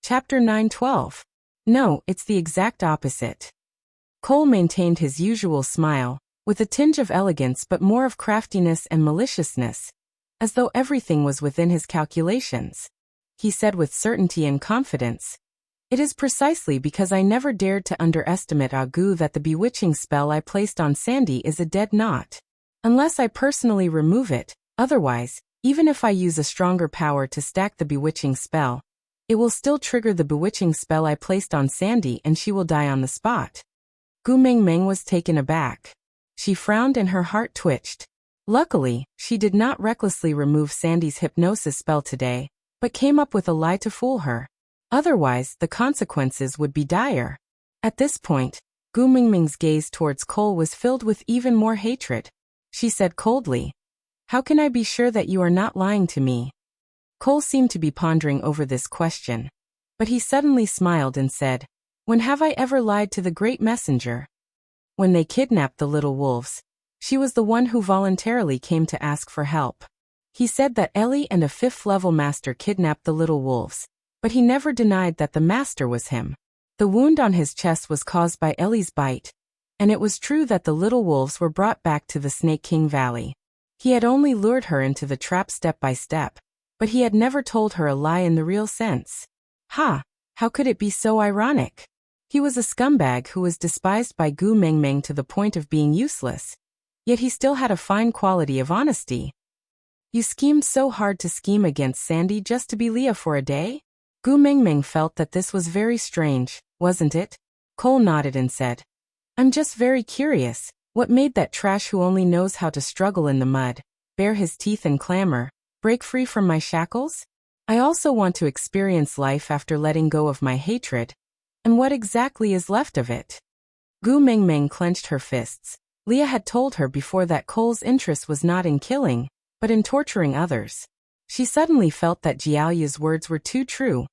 Chapter 9:12. No, it's the exact opposite. Cole maintained his usual smile, with a tinge of elegance but more of craftiness and maliciousness, as though everything was within his calculations. He said with certainty and confidence, "It is precisely because I never dared to underestimate Agu that the bewitching spell I placed on Sandy is a dead knot. Unless I personally remove it, otherwise, even if I use a stronger power to stack the bewitching spell, it will still trigger the bewitching spell I placed on Sandy and she will die on the spot." Gu Mengmeng was taken aback. She frowned and her heart twitched. Luckily, she did not recklessly remove Sandy's hypnosis spell today, but came up with a lie to fool her. Otherwise, the consequences would be dire. At this point, Gu Mingming's gaze towards Cole was filled with even more hatred. She said coldly, "How can I be sure that you are not lying to me?" Cole seemed to be pondering over this question, but he suddenly smiled and said, "When have I ever lied to the great messenger? When they kidnapped the little wolves, she was the one who voluntarily came to ask for help. He said that Ellie and a fifth-level master kidnapped the little wolves, but he never denied that the master was him. The wound on his chest was caused by Ellie's bite, and it was true that the little wolves were brought back to the Snake King Valley. He had only lured her into the trap step by step, but he had never told her a lie in the real sense. Ha! How could it be so ironic? He was a scumbag who was despised by Gu Mengmeng to the point of being useless, yet he still had a fine quality of honesty. You schemed so hard to scheme against Sandy just to be Leah for a day? Gu Mengmeng felt that this was very strange, wasn't it? Cole nodded and said, "I'm just very curious, what made that trash who only knows how to struggle in the mud, bare his teeth and clamor, break free from my shackles? I also want to experience life after letting go of my hatred. And what exactly is left of it?" Gu Mengmeng clenched her fists. Leah had told her before that Cole's interest was not in killing, but in torturing others. She suddenly felt that Jiaoyu's words were too true.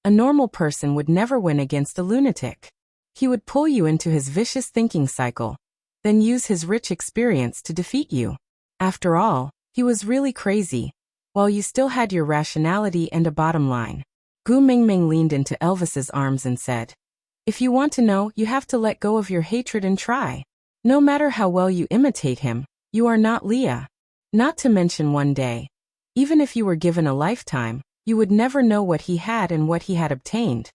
A normal person would never win against a lunatic. He would pull you into his vicious thinking cycle, then use his rich experience to defeat you. After all, he was really crazy, while you still had your rationality and a bottom line. Gu Mingming leaned into Elvis's arms and said, "If you want to know, you have to let go of your hatred and try. No matter how well you imitate him, you are not Leah. Not to mention one day, even if you were given a lifetime, you would never know what he had and what he had obtained."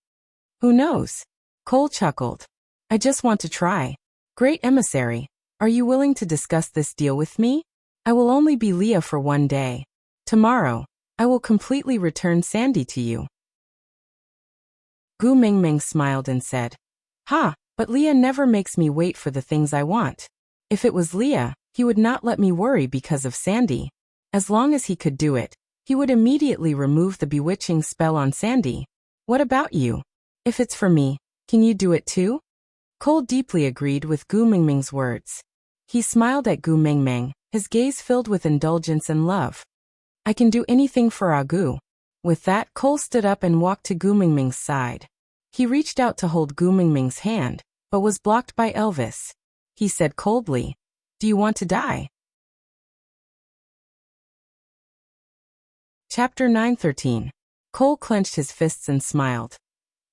"Who knows?" Cole chuckled. "I just want to try. Great emissary, are you willing to discuss this deal with me? I will only be Leah for one day. Tomorrow, I will completely return Sandy to you." Gu Mingming smiled and said, "Ha, but Leah never makes me wait for the things I want. If it was Leah, he would not let me worry because of Sandy. As long as he could do it, he would immediately remove the bewitching spell on Sandy. What about you? If it's for me, can you do it too?" Cole deeply agreed with Gu Mingming's words. He smiled at Gu Mingming, his gaze filled with indulgence and love. "I can do anything for Agu." With that, Cole stood up and walked to Gu Mingming's side. He reached out to hold Gu Mingming's hand, but was blocked by Elvis. He said coldly, "Do you want to die?" Chapter 9:13. Cole clenched his fists and smiled.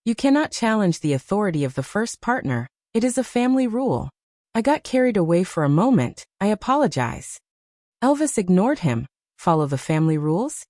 "You cannot challenge the authority of the first partner. It is a family rule. I got carried away for a moment. I apologize." Elvis ignored him. Follow the family rules?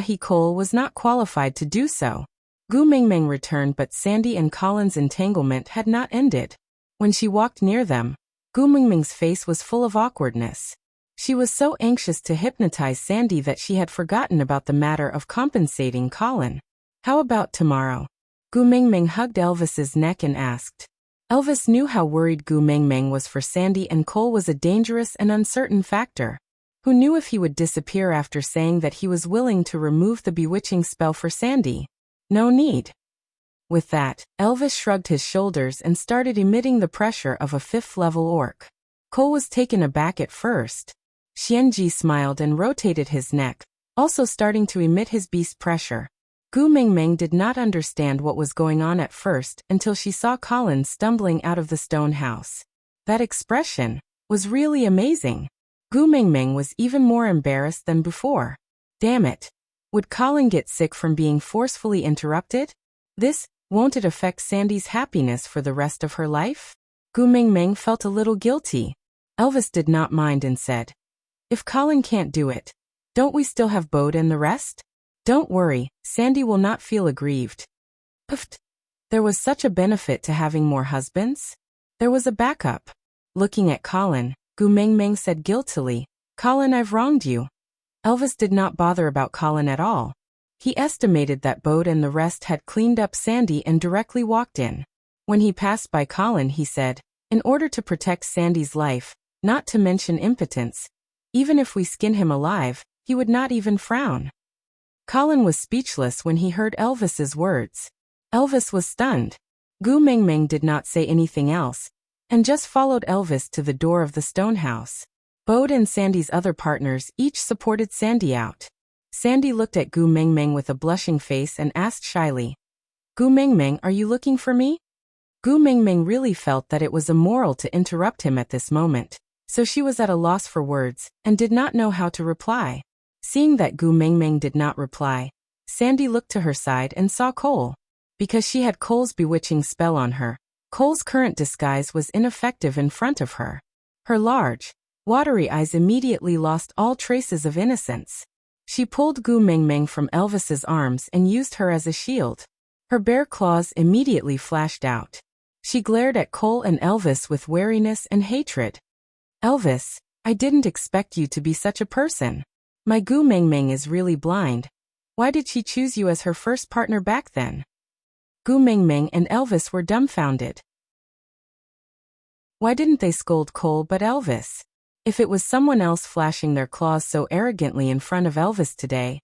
He Cole was not qualified to do so. Gu Mingming returned, but Sandy and Colin's entanglement had not ended. When she walked near them, Gu Mingming's face was full of awkwardness. She was so anxious to hypnotize Sandy that she had forgotten about the matter of compensating Colin. "How about tomorrow?" Gu Mingming hugged Elvis's neck and asked. Elvis knew how worried Gu Mingming was for Sandy, and Cole was a dangerous and uncertain factor. Who knew if he would disappear after saying that he was willing to remove the bewitching spell for Sandy? No need. With that, Elvis shrugged his shoulders and started emitting the pressure of a fifth-level orc. Cole was taken aback at first. Xianji smiled and rotated his neck, also starting to emit his beast pressure. Gu Mingming did not understand what was going on at first until she saw Colin stumbling out of the stone house. That expression was really amazing. Gu Mingming was even more embarrassed than before. Damn it. Would Colin get sick from being forcefully interrupted? Won't it affect Sandy's happiness for the rest of her life? Gu Mingming felt a little guilty. Elvis did not mind and said, if Colin can't do it, don't we still have Bode and the rest? Don't worry, Sandy will not feel aggrieved. Puffed. There was such a benefit to having more husbands. There was a backup. Looking at Colin, Gu Mingming said guiltily, Colin, I've wronged you. Elvis did not bother about Colin at all. He estimated that Bode and the rest had cleaned up Sandy and directly walked in. When he passed by Colin, he said, in order to protect Sandy's life, not to mention impotence, even if we skin him alive, he would not even frown. Colin was speechless when he heard Elvis's words. Elvis was stunned. Gu Mingming did not say anything else, and just followed Elvis to the door of the stone house. Bode and Sandy's other partners each supported Sandy out. Sandy looked at Gu Mingming with a blushing face and asked shyly, Gu Mingming, are you looking for me? Gu Mingming really felt that it was immoral to interrupt him at this moment, so she was at a loss for words and did not know how to reply. Seeing that Gu Mingming did not reply, Sandy looked to her side and saw Cole. Because she had Cole's bewitching spell on her, Cole's current disguise was ineffective in front of her. Her large, watery eyes immediately lost all traces of innocence. She pulled Gu Mingming from Elvis's arms and used her as a shield. Her bare claws immediately flashed out. She glared at Cole and Elvis with wariness and hatred. Elvis, I didn't expect you to be such a person. My Gu Mingming is really blind. Why did she choose you as her first partner back then? Gu Mingming and Elvis were dumbfounded. Why didn't they scold Cole but Elvis? If it was someone else flashing their claws so arrogantly in front of Elvis today,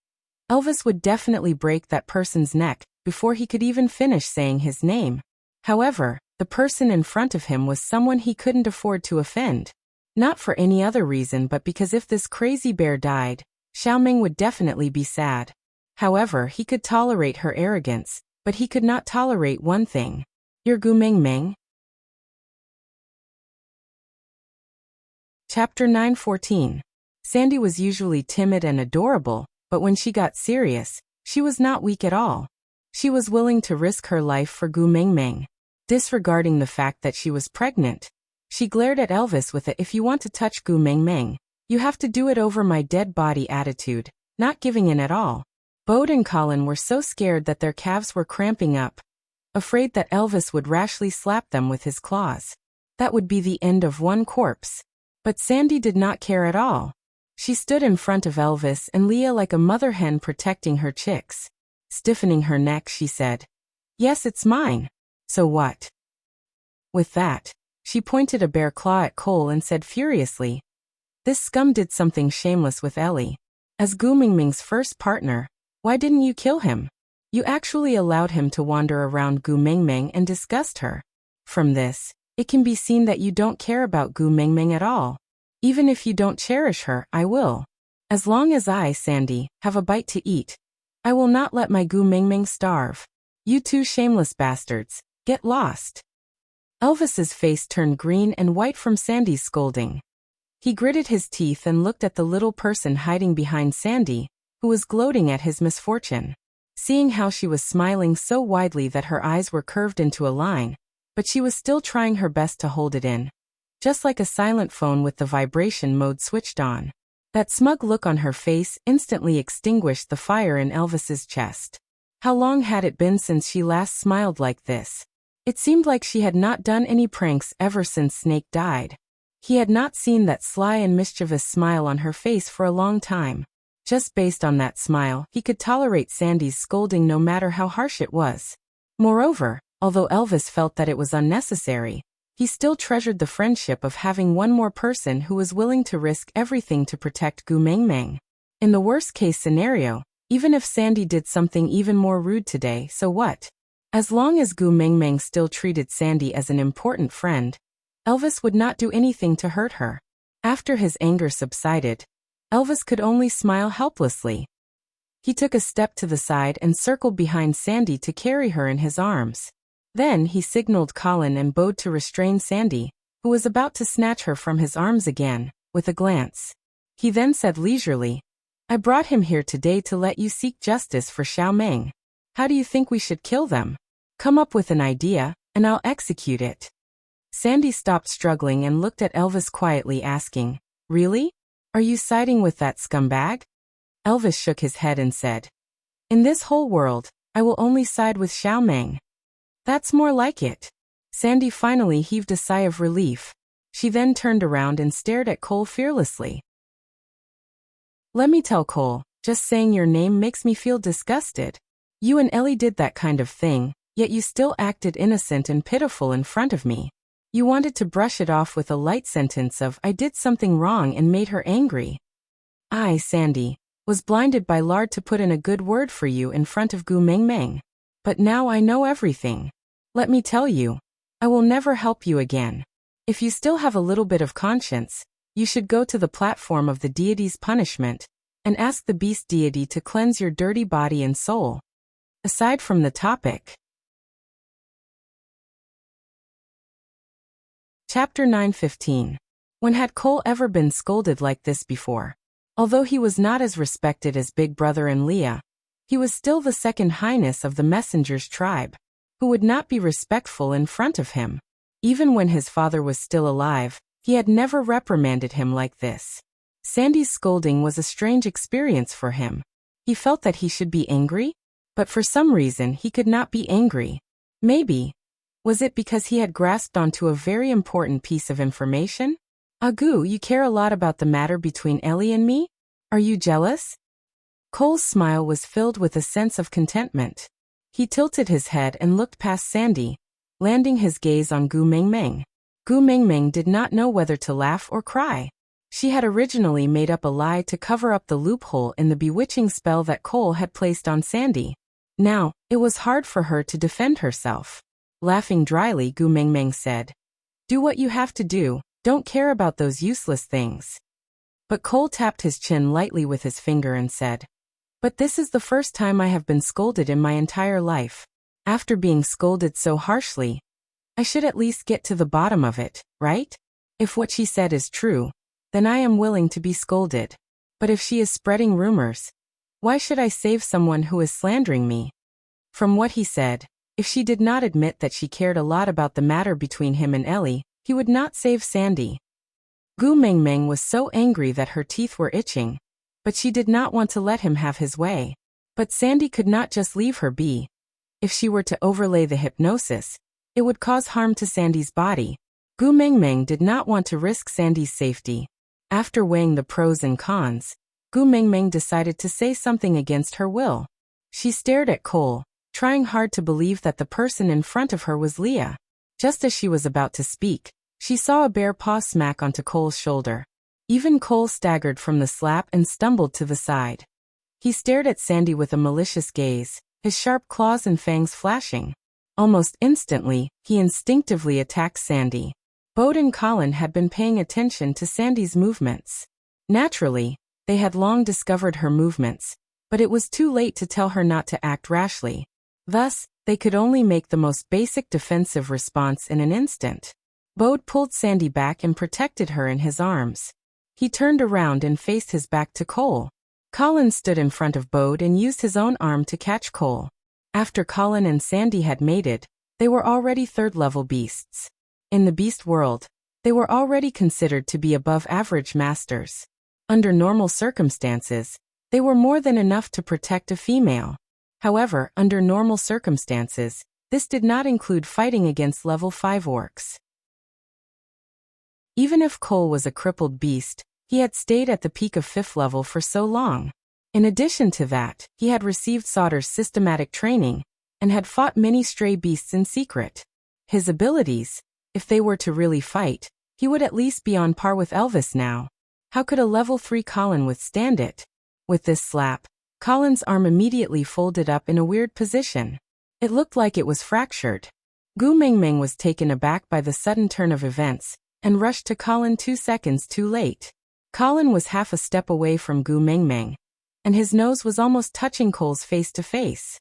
Elvis would definitely break that person's neck before he could even finish saying his name. However, the person in front of him was someone he couldn't afford to offend. Not for any other reason but because if this crazy bear died, Xiaoming would definitely be sad. However, he could tolerate her arrogance, but he could not tolerate one thing. You're Gu Mingming? Chapter 9:14. Sandy was usually timid and adorable, but when she got serious, she was not weak at all. She was willing to risk her life for Gu Mingming. Disregarding the fact that she was pregnant, she glared at Elvis with a if you want to touch Gu Mingming, you have to do it over my dead body attitude, not giving in at all. Bode and Colin were so scared that their calves were cramping up, afraid that Elvis would rashly slap them with his claws. That would be the end of one corpse. But Sandy did not care at all. She stood in front of Elvis and Leah like a mother hen protecting her chicks. Stiffening her neck, she said, Yes, it's mine. So what? With that, she pointed a bare claw at Cole and said furiously, This scum did something shameless with Ellie. As Gu Mingming's first partner, why didn't you kill him? You actually allowed him to wander around Gu Mingming and disgust her. From this, it can be seen that you don't care about Gu Mingming at all. Even if you don't cherish her, I will. As long as I, Sandy, have a bite to eat, I will not let my Gu Mingming starve. You two shameless bastards, get lost. Elvis's face turned green and white from Sandy's scolding. He gritted his teeth and looked at the little person hiding behind Sandy, who was gloating at his misfortune. Seeing how she was smiling so widely that her eyes were curved into a line, but she was still trying her best to hold it in. Just like a silent phone with the vibration mode switched on. That smug look on her face instantly extinguished the fire in Elvis's chest. How long had it been since she last smiled like this? It seemed like she had not done any pranks ever since Snake died. He had not seen that sly and mischievous smile on her face for a long time. Just based on that smile, he could tolerate Sandy's scolding no matter how harsh it was. Moreover, although Elvis felt that it was unnecessary, he still treasured the friendship of having one more person who was willing to risk everything to protect Gu Mingming. In the worst-case scenario, even if Sandy did something even more rude today, so what? As long as Gu Mingming still treated Sandy as an important friend, Elvis would not do anything to hurt her. After his anger subsided, Elvis could only smile helplessly. He took a step to the side and circled behind Sandy to carry her in his arms. Then he signaled Colin and Bode to restrain Sandy, who was about to snatch her from his arms again, with a glance. He then said leisurely, I brought him here today to let you seek justice for Xiaoming. How do you think we should kill them? Come up with an idea, and I'll execute it. Sandy stopped struggling and looked at Elvis quietly, asking, Really? Are you siding with that scumbag? Elvis shook his head and said, In this whole world, I will only side with Xiao Meng. That's more like it. Sandy finally heaved a sigh of relief. She then turned around and stared at Cole fearlessly. Let me tell Cole, just saying your name makes me feel disgusted. You and Ellie did that kind of thing, yet you still acted innocent and pitiful in front of me. You wanted to brush it off with a light sentence of I did something wrong and made her angry. I, Sandy, was blinded by lard to put in a good word for you in front of Gu Mengmeng. But now I know everything. Let me tell you, I will never help you again. If you still have a little bit of conscience, you should go to the platform of the deity's punishment and ask the beast deity to cleanse your dirty body and soul. Aside from the topic. Chapter 9:15. When had Cole ever been scolded like this before? Although he was not as respected as Big Brother and Leah, he was still the second highness of the messenger's tribe, who would not be respectful in front of him. Even when his father was still alive, he had never reprimanded him like this. Sandy's scolding was a strange experience for him. He felt that he should be angry, but for some reason he could not be angry. Maybe, was it because he had grasped onto a very important piece of information? Agu, you care a lot about the matter between Ellie and me? Are you jealous? Cole's smile was filled with a sense of contentment. He tilted his head and looked past Sandy, landing his gaze on Gu Mengmeng. Gu Mengmeng did not know whether to laugh or cry. She had originally made up a lie to cover up the loophole in the bewitching spell that Cole had placed on Sandy. Now, it was hard for her to defend herself. Laughing dryly, Gu Mengmeng said, Do what you have to do, don't care about those useless things. But Cole tapped his chin lightly with his finger and said, But this is the first time I have been scolded in my entire life. After being scolded so harshly, I should at least get to the bottom of it, right? If what she said is true, then I am willing to be scolded. But if she is spreading rumors, why should I save someone who is slandering me? From what he said, if she did not admit that she cared a lot about the matter between him and Ellie, he would not save Sandy. Gu Mengmeng was so angry that her teeth were itching, but she did not want to let him have his way. But Sandy could not just leave her be. If she were to overlay the hypnosis, it would cause harm to Sandy's body. Gu Mengmeng did not want to risk Sandy's safety. After weighing the pros and cons, Gu Mengmeng decided to say something against her will. She stared at Cole, trying hard to believe that the person in front of her was Leah. Just as she was about to speak, she saw a bare paw smack onto Cole's shoulder. Even Cole staggered from the slap and stumbled to the side. He stared at Sandy with a malicious gaze, his sharp claws and fangs flashing. Almost instantly, he instinctively attacked Sandy. Bode and Colin had been paying attention to Sandy's movements. Naturally, they had long discovered her movements, but it was too late to tell her not to act rashly. Thus, they could only make the most basic defensive response in an instant. Bode pulled Sandy back and protected her in his arms. He turned around and faced his back to Cole. Colin stood in front of Bode and used his own arm to catch Cole. After Colin and Sandy had mated, they were already third-level beasts. In the beast world, they were already considered to be above-average masters. Under normal circumstances, they were more than enough to protect a female. However, under normal circumstances, this did not include fighting against level 5 orcs. Even if Cole was a crippled beast, he had stayed at the peak of 5th level for so long. In addition to that, he had received Sauter's systematic training, and had fought many stray beasts in secret. His abilities, if they were to really fight, he would at least be on par with Elvis now. How could a level 3 Colin withstand it? With this slap, Colin's arm immediately folded up in a weird position. It looked like it was fractured. Gu Mengmeng was taken aback by the sudden turn of events, and rushed to Colin 2 seconds too late. Colin was half a step away from Gu Mengmeng, and his nose was almost touching Cole's face to face.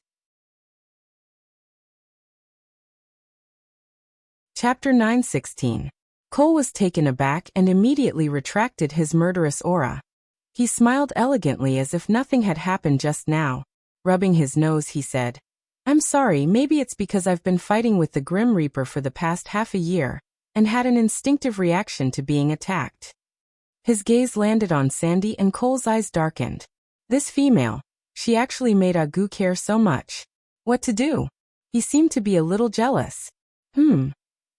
Chapter 9:16. Cole was taken aback and immediately retracted his murderous aura. He smiled elegantly as if nothing had happened just now. Rubbing his nose, he said, I'm sorry, maybe it's because I've been fighting with the Grim Reaper for the past half a year, and had an instinctive reaction to being attacked. His gaze landed on Sandy and Cole's eyes darkened. This female, she actually made Agu care so much. What to do? He seemed to be a little jealous.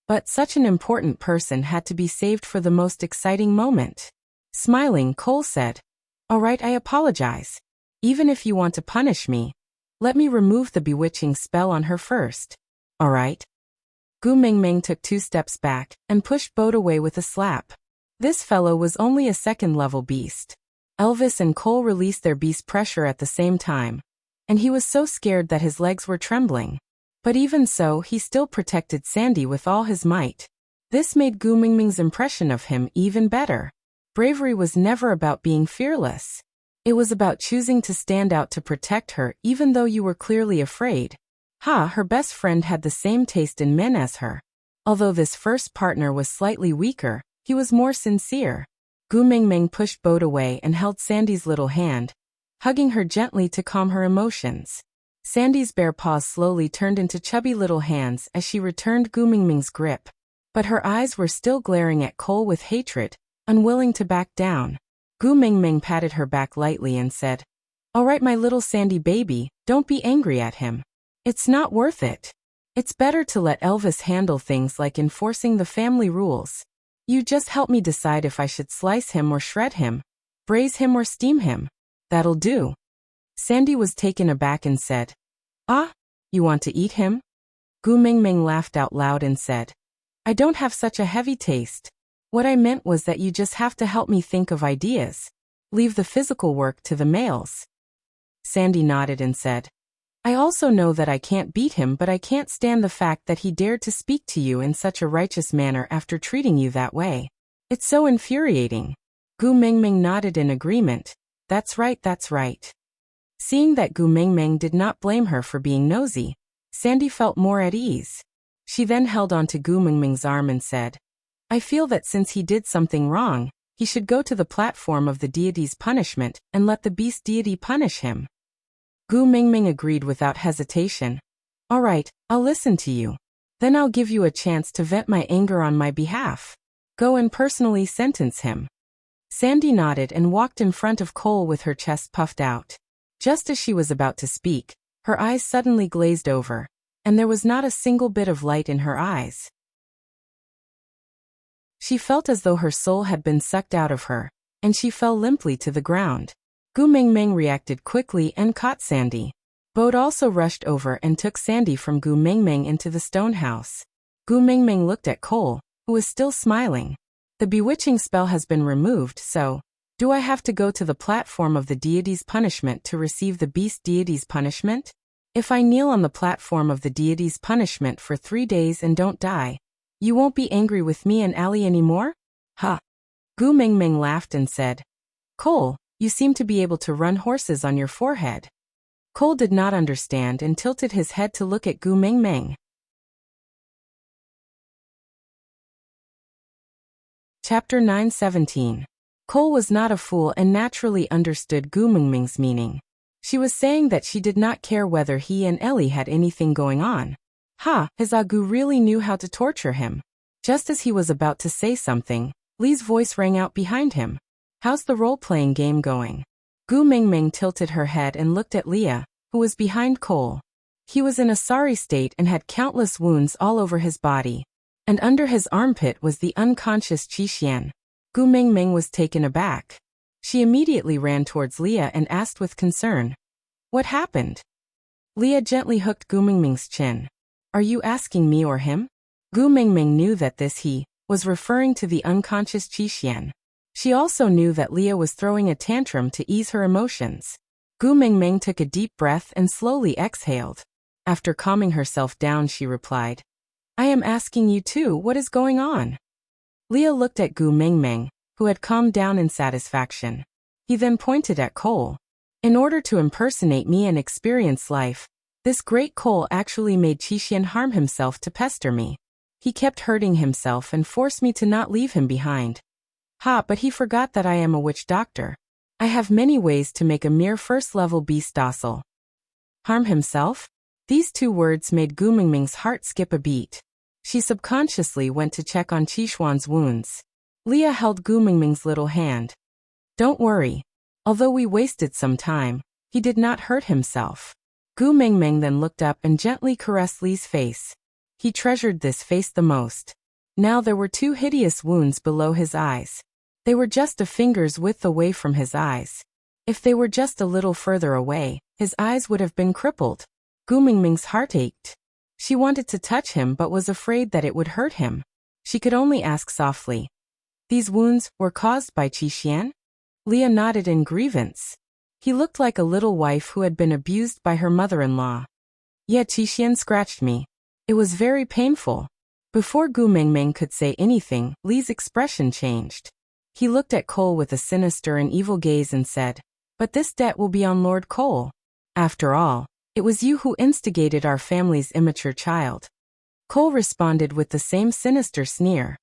But such an important person had to be saved for the most exciting moment. Smiling, Cole said, "All right, I apologize. Even if you want to punish me, let me remove the bewitching spell on her first. All right?" Gu Mingming took 2 steps back and pushed Boat away with a slap. This fellow was only a second-level beast. Elvis and Cole released their beast pressure at the same time, and he was so scared that his legs were trembling. But even so, he still protected Sandy with all his might. This made Gu Mingming's impression of him even better. Bravery was never about being fearless. It was about choosing to stand out to protect her even though you were clearly afraid. Her best friend had the same taste in men as her. Although this first partner was slightly weaker, he was more sincere. Gu Mingming pushed Boat away and held Sandy's little hand, hugging her gently to calm her emotions. Sandy's bare paws slowly turned into chubby little hands as she returned Gu Mingming's grip. But her eyes were still glaring at Cole with hatred, unwilling to back down. Gu Mingming patted her back lightly and said, "All right, my little Sandy baby, don't be angry at him. It's not worth it. It's better to let Elvis handle things like enforcing the family rules. You just help me decide if I should slice him or shred him, braise him or steam him. That'll do." Sandy was taken aback and said, "Ah, you want to eat him?" Gu Mingming laughed out loud and said, "I don't have such a heavy taste. What I meant was that you just have to help me think of ideas. Leave the physical work to the males." Sandy nodded and said, "I also know that I can't beat him, but I can't stand the fact that he dared to speak to you in such a righteous manner after treating you that way. It's so infuriating." Gu Mingming nodded in agreement. That's right, that's right." Seeing that Gu Mingming did not blame her for being nosy, Sandy felt more at ease. She then held on to Gu Mingming's arm and said, "I feel that since he did something wrong, he should go to the platform of the deity's punishment and let the beast deity punish him." Gu Mingming agreed without hesitation. "All right, I'll listen to you. Then I'll give you a chance to vent my anger on my behalf. Go and personally sentence him." Sandy nodded and walked in front of Cole with her chest puffed out. Just as she was about to speak, her eyes suddenly glazed over, and there was not a single bit of light in her eyes. She felt as though her soul had been sucked out of her, and she fell limply to the ground. Gu Mingming reacted quickly and caught Sandy. Boat also rushed over and took Sandy from Gu Mingming into the stone house. Gu Mingming looked at Cole, who was still smiling. "The bewitching spell has been removed, so do I have to go to the platform of the deity's punishment to receive the beast deity's punishment? If I kneel on the platform of the deity's punishment for 3 days and don't die, you won't be angry with me and Ali anymore?" Gu Mingming laughed and said, "Cole, you seem to be able to run horses on your forehead." Cole did not understand and tilted his head to look at Gu Mingming. Chapter 9:17. Cole was not a fool and naturally understood Gu Mingming's meaning. She was saying that she did not care whether he and Ellie had anything going on. His Agu really knew how to torture him. Just as he was about to say something, Lee's voice rang out behind him. "How's the role-playing game going?" Gu Mingming tilted her head and looked at Leah, who was behind Cole. He was in a sorry state and had countless wounds all over his body, and under his armpit was the unconscious Qi. Gu Mingming was taken aback. She immediately ran towards Leah and asked with concern, "What happened?" Leah gently hooked Gu Mingming's chin. "Are you asking me or him?" Gu Mingming knew that this he was referring to the unconscious Qi. She also knew that Leah was throwing a tantrum to ease her emotions. Gu Mingming took a deep breath and slowly exhaled. After calming herself down, she replied, "I am asking you too, what is going on?" Leah looked at Gu Mingming, who had calmed down in satisfaction. He then pointed at Cole. "In order to impersonate me and experience life, this great Cole actually made Qi harm himself to pester me. He kept hurting himself and forced me to not leave him behind. But he forgot that I am a witch doctor. I have many ways to make a mere first-level beast docile." "Harm himself?" These two words made Gu Mingming's heart skip a beat. She subconsciously went to check on Qixuan's wounds. Leah held Gu Mingming's little hand. Don't worry. Although we wasted some time, he did not hurt himself. Gu Mingming then looked up and gently caressed Li's face. He treasured this face the most. Now there were two hideous wounds below his eyes. They were just a finger's width away from his eyes. If they were just a little further away, his eyes would have been crippled. Gu Mingming's heart ached. She wanted to touch him but was afraid that it would hurt him. She could only ask softly. These wounds were caused by Qixuan? Leah nodded in grievance. He looked like a little wife who had been abused by her mother-in-law. Yeah, Qixuan scratched me. It was very painful. Before Gu Mingming could say anything, Li's expression changed. He looked at Cole with a sinister and evil gaze and said, But this debt will be on Lord Cole. After all, it was you who instigated our family's immature child. Cole responded with the same sinister sneer.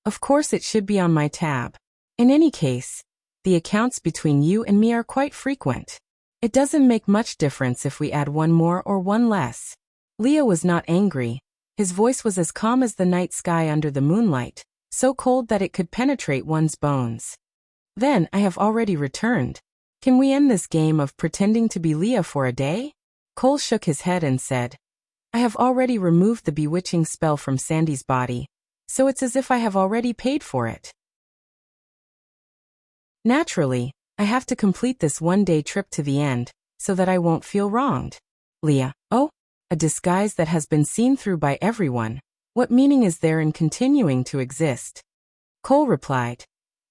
Of course it should be on my tab. In any case, the accounts between you and me are quite frequent. It doesn't make much difference if we add one more or one less. Leah was not angry. His voice was as calm as the night sky under the moonlight, so cold that it could penetrate one's bones. Then I have already returned. Can we end this game of pretending to be Leah for a day? Cole shook his head and said, I have already removed the bewitching spell from Sandy's body, so it's as if I have already paid for it. Naturally, I have to complete this one-day trip to the end, so that I won't feel wronged. Leah, oh, a disguise that has been seen through by everyone. What meaning is there in continuing to exist? Cole replied,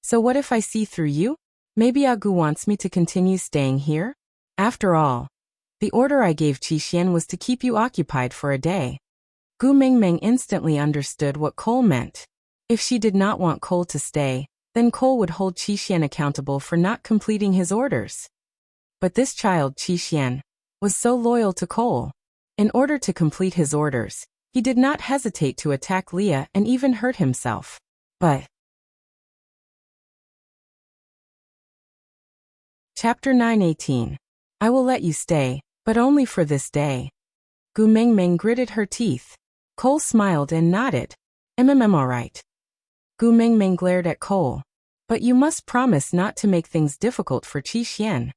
So what if I see through you? Maybe Agu wants me to continue staying here? After all, the order I gave Qixuan was to keep you occupied for a day. Gu Mingming instantly understood what Cole meant. If she did not want Cole to stay, then Cole would hold Qixuan accountable for not completing his orders. But this child, Qixuan, was so loyal to Cole. In order to complete his orders, he did not hesitate to attack Leah and even hurt himself. But Chapter 9:18. I will let you stay, but only for this day. Gu Mingming gritted her teeth. Cole smiled and nodded. Alright. Gu Mingming glared at Cole. But you must promise not to make things difficult for Qixuan.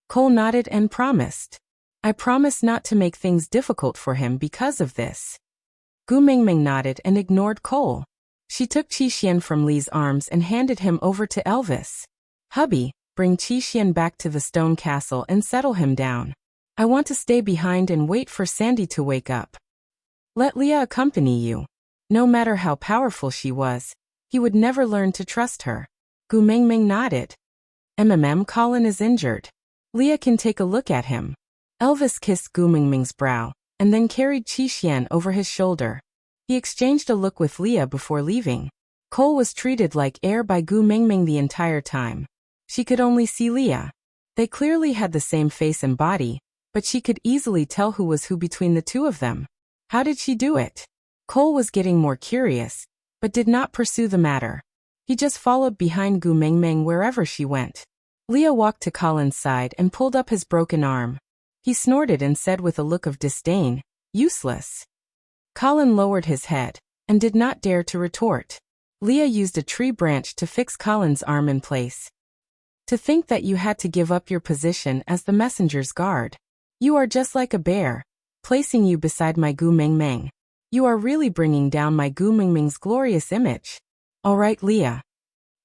Cole nodded and promised. I promise not to make things difficult for him because of this. Gu Mingming nodded and ignored Cole. She took Qixuan from Li's arms and handed him over to Elvis. Hubby, bring Qixuan back to the stone castle and settle him down. I want to stay behind and wait for Sandy to wake up. Let Leah accompany you. No matter how powerful she was, he would never learn to trust her. Gu Mingming nodded. Colin is injured. Leah can take a look at him. Elvis kissed Gu Mingming's brow, and then carried Qixuan over his shoulder. He exchanged a look with Leah before leaving. Cole was treated like air by Gu Mingming the entire time. She could only see Leah. They clearly had the same face and body, but she could easily tell who was who between the two of them. How did she do it? Cole was getting more curious, but did not pursue the matter. He just followed behind Gu Mingming wherever she went. Leah walked to Colin's side and pulled up his broken arm. He snorted and said with a look of disdain, Useless. Colin lowered his head, and did not dare to retort. Leah used a tree branch to fix Colin's arm in place. To think that you had to give up your position as the messenger's guard. You are just like a bear, placing you beside my Gu Mingming. You are really bringing down my Gu Mingming's glorious image. All right, Leah.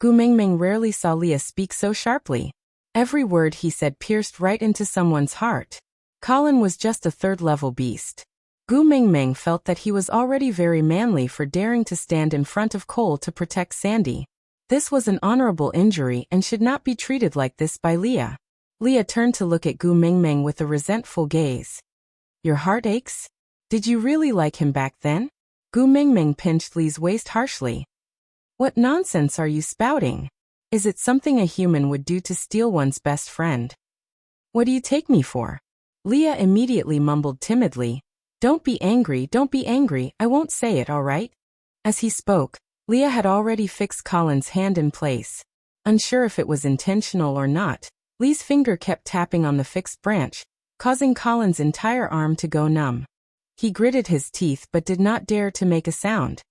Gu Mingming rarely saw Leah speak so sharply. Every word he said pierced right into someone's heart. Colin was just a third-level beast. Gu Mingming felt that he was already very manly for daring to stand in front of Cole to protect Sandy. This was an honorable injury and should not be treated like this by Leah. Leah turned to look at Gu Mingming with a resentful gaze. Your heart aches? Did you really like him back then? Gu Mingming pinched Li's waist harshly. What nonsense are you spouting? Is it something a human would do to steal one's best friend? What do you take me for? Leah immediately mumbled timidly. Don't be angry, I won't say it, all right? As he spoke, Leah had already fixed Colin's hand in place. Unsure if it was intentional or not, Li's finger kept tapping on the fixed branch, causing Colin's entire arm to go numb. He gritted his teeth but did not dare to make a sound.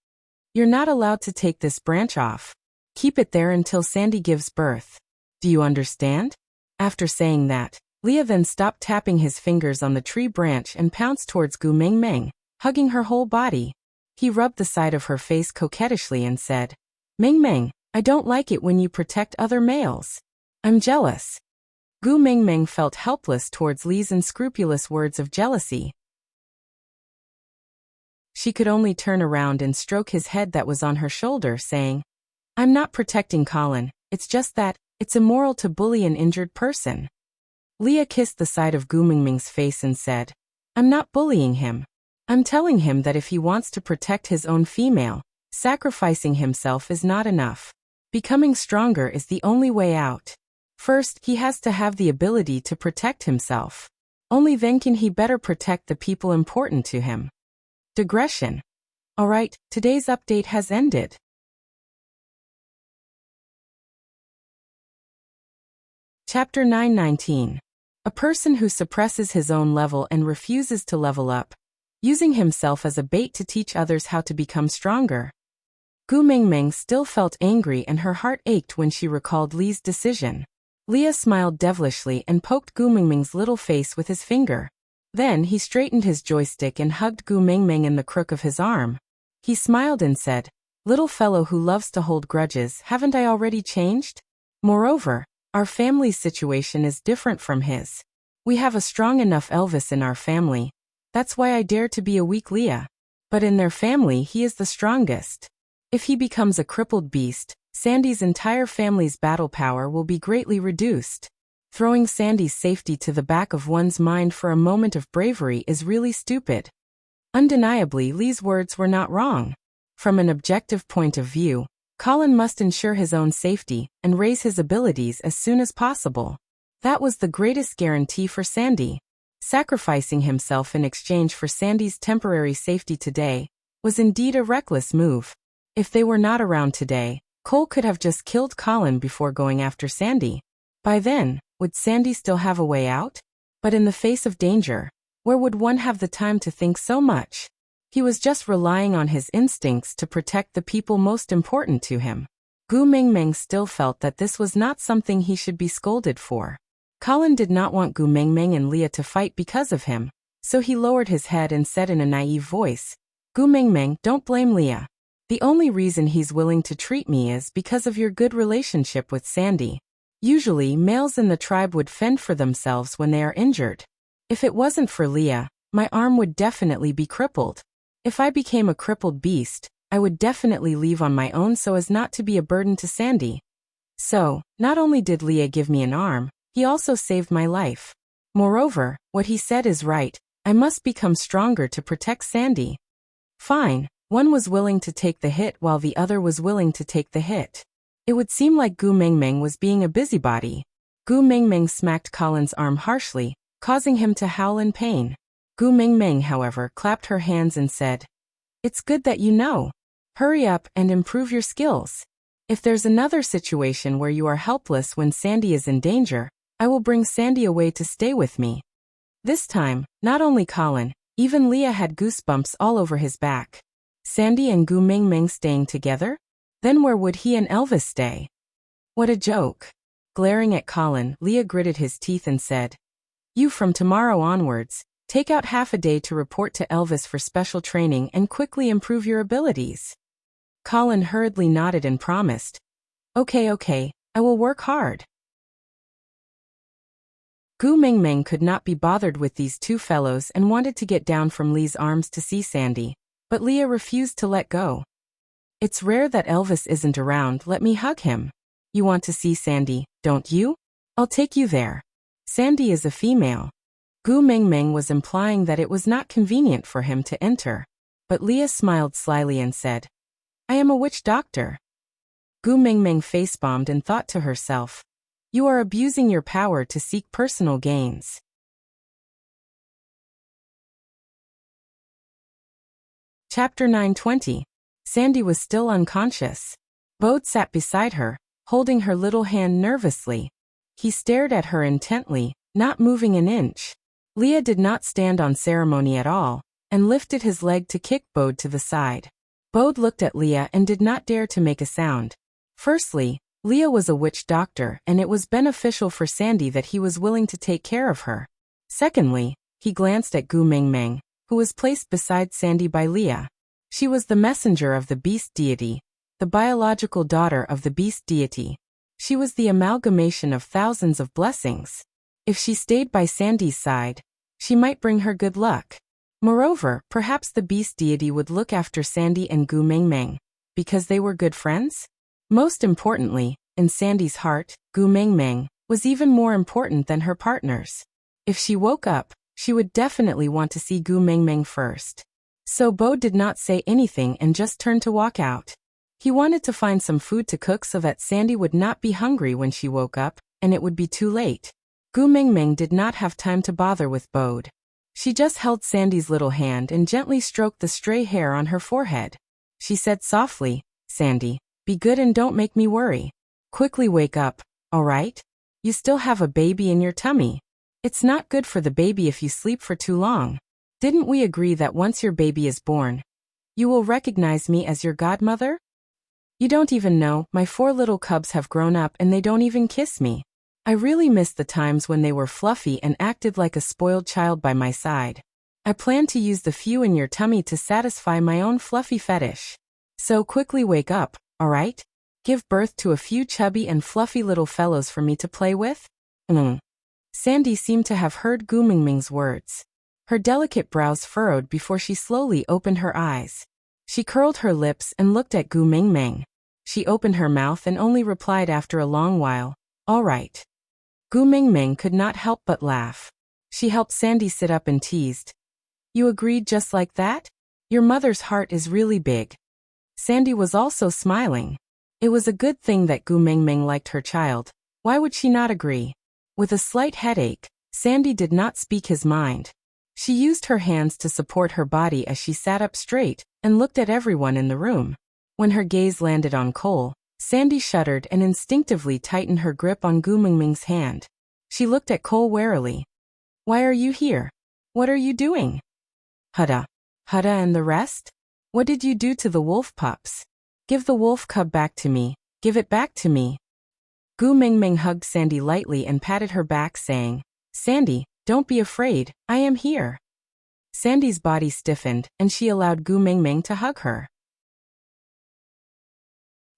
"You're not allowed to take this branch off. Keep it there until Sandy gives birth. Do you understand?" After saying that, Leah then stopped tapping his fingers on the tree branch and pounced towards Gu Mengmeng, hugging her whole body. He rubbed the side of her face coquettishly and said, "Mengmeng, I don't like it when you protect other males. I'm jealous." Gu Mengmeng felt helpless towards Li's unscrupulous words of jealousy. She could only turn around and stroke his head that was on her shoulder, saying, "I'm not protecting Colin, it's just that, it's immoral to bully an injured person." Leah kissed the side of Gu Mengmeng's face and said, "I'm not bullying him. I'm telling him that if he wants to protect his own female, sacrificing himself is not enough. Becoming stronger is the only way out. First, he has to have the ability to protect himself. Only then can he better protect the people important to him." Digression. Alright, today's update has ended. Chapter 919. A person who suppresses his own level and refuses to level up, using himself as a bait to teach others how to become stronger. Gu Mengmeng still felt angry and her heart ached when she recalled Li's decision. Leah smiled devilishly and poked Gu Mengmeng's little face with his finger. Then he straightened his joystick and hugged Gu Mengmeng in the crook of his arm. He smiled and said, "Little fellow who loves to hold grudges, haven't I already changed? Moreover, our family's situation is different from his. We have a strong enough Elvis in our family. That's why I dare to be a weak Leah. But in their family he is the strongest. If he becomes a crippled beast, Sandy's entire family's battle power will be greatly reduced. Throwing Sandy's safety to the back of one's mind for a moment of bravery is really stupid." Undeniably, Li's words were not wrong. From an objective point of view, Colin must ensure his own safety and raise his abilities as soon as possible. That was the greatest guarantee for Sandy. Sacrificing himself in exchange for Sandy's temporary safety today was indeed a reckless move. If they were not around today, Cole could have just killed Colin before going after Sandy. By then, would Sandy still have a way out? But in the face of danger, where would one have the time to think so much? He was just relying on his instincts to protect the people most important to him. Gu Mengmeng still felt that this was not something he should be scolded for. Colin did not want Gu Mengmeng and Leah to fight because of him, so he lowered his head and said in a naive voice, "Gu Mengmeng, don't blame Leah. The only reason he's willing to treat me is because of your good relationship with Sandy. Usually, males in the tribe would fend for themselves when they are injured. If it wasn't for Leah, my arm would definitely be crippled. If I became a crippled beast, I would definitely leave on my own so as not to be a burden to Sandy. So, not only did Leah give me an arm, he also saved my life. Moreover, what he said is right, I must become stronger to protect Sandy." Fine, one was willing to take the hit while the other was willing to take the hit. It would seem like Gu Mengmeng was being a busybody. Gu Mengmeng smacked Colin's arm harshly, causing him to howl in pain. Gu Mengmeng, however, clapped her hands and said, "It's good that you know. Hurry up and improve your skills. If there's another situation where you are helpless when Sandy is in danger, I will bring Sandy away to stay with me." This time, not only Colin, even Leah had goosebumps all over his back. Sandy and Gu Mengmeng staying together? Then where would he and Elvis stay? What a joke. Glaring at Colin, Leah gritted his teeth and said, "You from tomorrow onwards, take out half a day to report to Elvis for special training and quickly improve your abilities." Colin hurriedly nodded and promised, Okay, I will work hard." Gu Mengmeng could not be bothered with these two fellows and wanted to get down from Li's arms to see Sandy, but Leah refused to let go. "It's rare that Elvis isn't around, let me hug him. You want to see Sandy, don't you? I'll take you there. Sandy is a female." Gu Mengmeng was implying that it was not convenient for him to enter, but Leah smiled slyly and said, "I am a witch doctor." Gu Mengmeng face-bombed and thought to herself, "You are abusing your power to seek personal gains." Chapter 920. Sandy was still unconscious. Bode sat beside her, holding her little hand nervously. He stared at her intently, not moving an inch. Leah did not stand on ceremony at all, and lifted his leg to kick Bode to the side. Bode looked at Leah and did not dare to make a sound. Firstly, Leah was a witch doctor and it was beneficial for Sandy that he was willing to take care of her. Secondly, he glanced at Gu Mengmeng, who was placed beside Sandy by Leah. She was the messenger of the beast deity, the biological daughter of the beast deity. She was the amalgamation of thousands of blessings. If she stayed by Sandy's side, she might bring her good luck. Moreover, perhaps the beast deity would look after Sandy and Gu Mengmeng, because they were good friends? Most importantly, in Sandy's heart, Gu Mengmeng was even more important than her partners. If she woke up, she would definitely want to see Gu Mengmeng first. So Bo did not say anything and just turned to walk out. He wanted to find some food to cook so that Sandy would not be hungry when she woke up, and it would be too late. Gu Mengmeng did not have time to bother with Bode. She just held Sandy's little hand and gently stroked the stray hair on her forehead. She said softly, "Sandy, be good and don't make me worry. Quickly wake up, all right? You still have a baby in your tummy. It's not good for the baby if you sleep for too long. Didn't we agree that once your baby is born, you will recognize me as your godmother? You don't even know, my 4 little cubs have grown up and they don't even kiss me. I really miss the times when they were fluffy and acted like a spoiled child by my side. I plan to use the few in your tummy to satisfy my own fluffy fetish. So quickly wake up, all right? Give birth to a few chubby and fluffy little fellows for me to play with?" Sandy seemed to have heard Gu Mengmeng's words. Her delicate brows furrowed before she slowly opened her eyes. She curled her lips and looked at Gu Mengmeng. She opened her mouth and only replied after a long while, "All right." Gu Mengmeng could not help but laugh. She helped Sandy sit up and teased, "You agreed just like that? Your mother's heart is really big." Sandy was also smiling. It was a good thing that Gu Mengmeng liked her child. Why would she not agree? With a slight headache, Sandy did not speak his mind. She used her hands to support her body as she sat up straight and looked at everyone in the room. When her gaze landed on Cole, Sandy shuddered and instinctively tightened her grip on Gu Mengmeng's hand. She looked at Cole warily. "Why are you here? What are you doing?" Hudda. Hudda and the rest? What did you do to the wolf pups? Give the wolf cub back to me. Give it back to me." Gu Mengmeng hugged Sandy lightly and patted her back, saying, "Sandy, don't be afraid, I am here." Sandy's body stiffened, and she allowed Gu Mengmeng to hug her.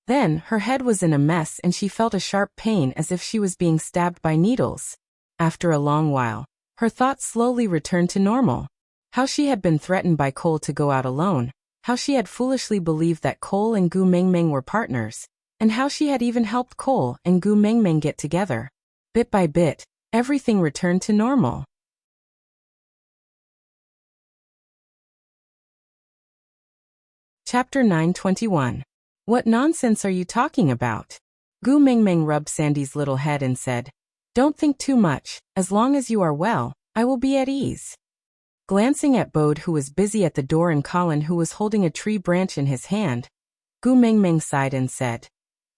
Then, her head was in a mess and she felt a sharp pain as if she was being stabbed by needles. After a long while, her thoughts slowly returned to normal. How she had been threatened by Cole to go out alone, how she had foolishly believed that Cole and Gu Mengmeng were partners, and how she had even helped Cole and Gu Mengmeng get together. Bit by bit, everything returned to normal. Chapter 9:21. What nonsense are you talking about? Gu Mengmeng rubbed Sandy's little head and said, "Don't think too much, as long as you are well, I will be at ease." Glancing at Bode, who was busy at the door, and Colin, who was holding a tree branch in his hand, Gu Mengmeng sighed and said,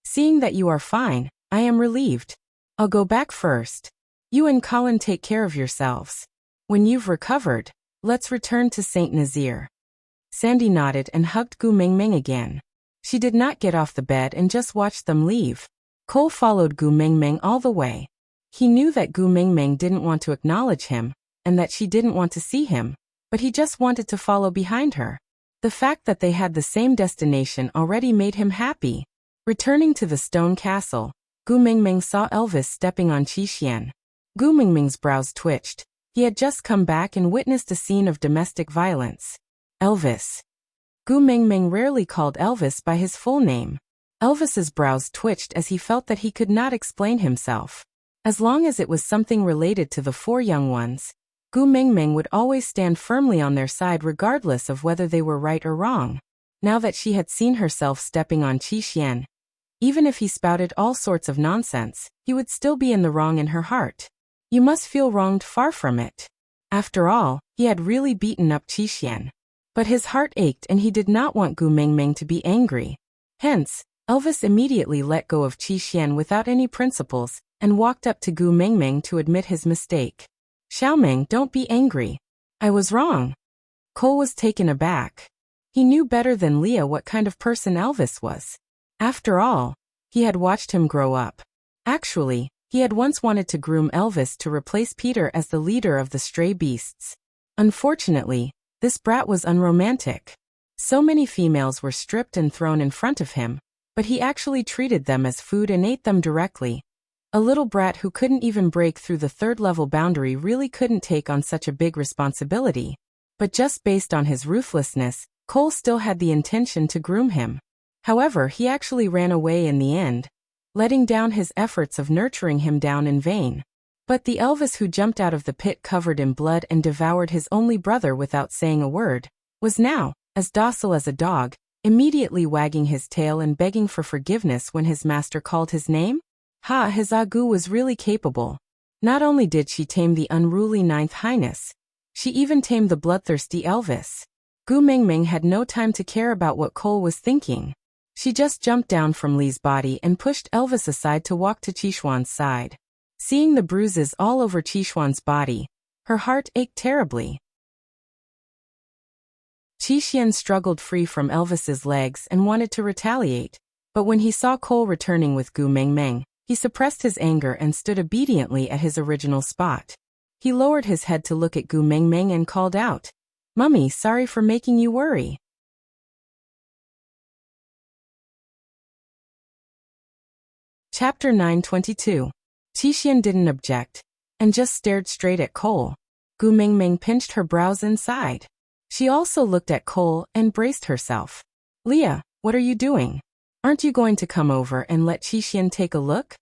"Seeing that you are fine, I am relieved. I'll go back first. You and Colin take care of yourselves. When you've recovered, let's return to Saint Nazir." Sandy nodded and hugged Gu Mengmeng again. She did not get off the bed and just watched them leave. Cole followed Gu Mengmeng all the way. He knew that Gu Mengmeng didn't want to acknowledge him, and that she didn't want to see him, but he just wanted to follow behind her. The fact that they had the same destination already made him happy. Returning to the stone castle, Gu Mengmeng saw Elvis stepping on Qixian. Gu Mengmeng's brows twitched. He had just come back and witnessed a scene of domestic violence. Elvis. Gu Mengmeng rarely called Elvis by his full name. Elvis's brows twitched as he felt that he could not explain himself. As long as it was something related to the 4 young ones, Gu Mengmeng would always stand firmly on their side regardless of whether they were right or wrong. Now that she had seen herself stepping on Qixian, even if he spouted all sorts of nonsense, he would still be in the wrong in her heart. You must feel wronged, far from it. After all, he had really beaten up Qixian. But his heart ached and he did not want Gu Mengmeng to be angry. Hence, Elvis immediately let go of Qixian without any principles and walked up to Gu Mengmeng to admit his mistake. Xiaoming, don't be angry. I was wrong. Cole was taken aback. He knew better than Leah what kind of person Elvis was. After all, he had watched him grow up. Actually, he had once wanted to groom Elvis to replace Peter as the leader of the stray beasts. Unfortunately, this brat was unromantic. So many females were stripped and thrown in front of him, but he actually treated them as food and ate them directly. A little brat who couldn't even break through the third-level boundary really couldn't take on such a big responsibility. But just based on his ruthlessness, Cole still had the intention to groom him. However, he actually ran away in the end, letting down his efforts of nurturing him down in vain. But the Elvis who jumped out of the pit covered in blood and devoured his only brother without saying a word, was now, as docile as a dog, immediately wagging his tail and begging for forgiveness when his master called his name? Ha, his Agu was really capable. Not only did she tame the unruly Ninth Highness, she even tamed the bloodthirsty Elvis. Gu Mingming had no time to care about what Cole was thinking. She just jumped down from Li's body and pushed Elvis aside to walk to Qixuan's side. Seeing the bruises all over Qixuan's body, her heart ached terribly. Qixuan struggled free from Elvis's legs and wanted to retaliate, but when he saw Cole returning with Gu Mingming, he suppressed his anger and stood obediently at his original spot. He lowered his head to look at Gu Mingming and called out, "Mummy, sorry for making you worry." Chapter 922. Qixuan didn't object, and just stared straight at Cole. Gu Mingming pinched her brows and sighed. She also looked at Cole and braced herself. "Leah, what are you doing? Aren't you going to come over and let Qixuan take a look?"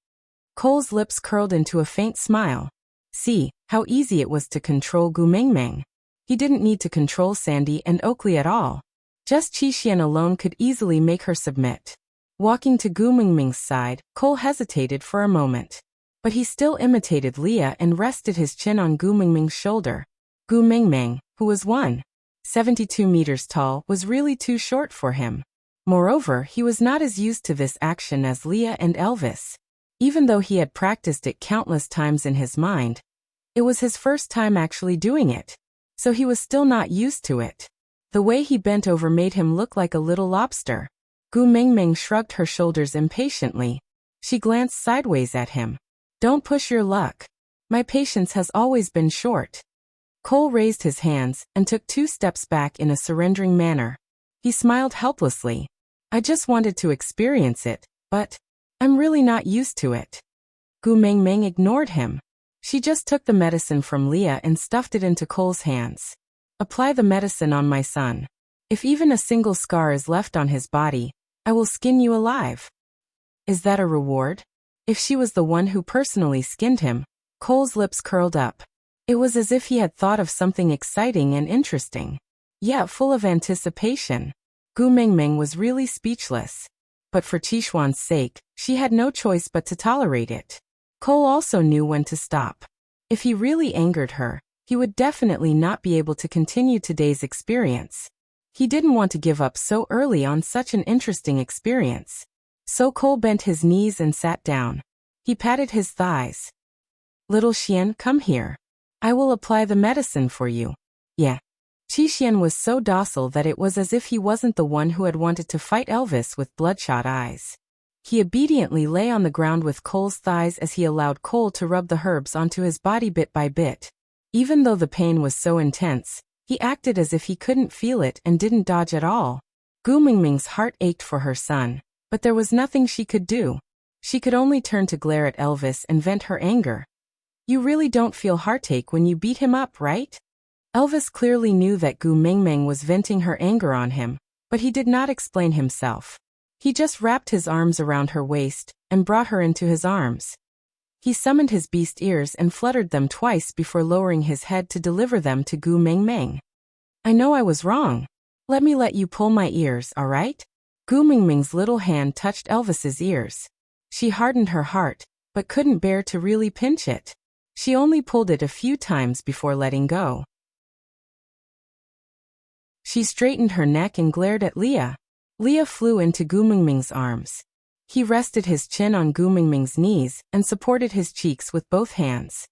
Cole's lips curled into a faint smile. See, how easy it was to control Gu Mingming. He didn't need to control Sandy and Oakley at all. Just Qixuan alone could easily make her submit. Walking to Gu Mingming's side, Cole hesitated for a moment. But he still imitated Leah and rested his chin on Gu Mingming's shoulder. Gu Mingming, who was 1.72 meters tall, was really too short for him. Moreover, he was not as used to this action as Leah and Elvis. Even though he had practiced it countless times in his mind, it was his first time actually doing it. So he was still not used to it. The way he bent over made him look like a little lobster. Gu Mingming shrugged her shoulders impatiently. She glanced sideways at him. "Don't push your luck. My patience has always been short." Cole raised his hands and took 2 steps back in a surrendering manner. He smiled helplessly. "I just wanted to experience it, but I'm really not used to it." Gu Mingming ignored him. She just took the medicine from Leah and stuffed it into Cole's hands. "Apply the medicine on my son. If even a single scar is left on his body, I will skin you alive." "Is that a reward?" If she was the one who personally skinned him, Cole's lips curled up. It was as if he had thought of something exciting and interesting, yet full of anticipation. Gu Mingming was really speechless. But for Qixuan's sake, she had no choice but to tolerate it. Cole also knew when to stop. If he really angered her, he would definitely not be able to continue today's experience. He didn't want to give up so early on such an interesting experience. So Cole bent his knees and sat down. He patted his thighs. "Little Xian, come here. I will apply the medicine for you." Yeah. Qixuan was so docile that it was as if he wasn't the one who had wanted to fight Elvis with bloodshot eyes. He obediently lay on the ground with Cole's thighs as he allowed Cole to rub the herbs onto his body bit by bit. Even though the pain was so intense, he acted as if he couldn't feel it and didn't dodge at all. Gu Mingming's heart ached for her son, but there was nothing she could do. She could only turn to glare at Elvis and vent her anger. "You really don't feel heartache when you beat him up, right?" Elvis clearly knew that Gu Mingming was venting her anger on him, but he did not explain himself. He just wrapped his arms around her waist and brought her into his arms. He summoned his beast ears and fluttered them twice before lowering his head to deliver them to Gu Mingming. "I know I was wrong. Let me let you pull my ears, all right?" Gu Mingming's little hand touched Elvis's ears. She hardened her heart, but couldn't bear to really pinch it. She only pulled it a few times before letting go. She straightened her neck and glared at Leah. Leah flew into Gu Mingming's arms. He rested his chin on Gu Mingming's knees and supported his cheeks with both hands.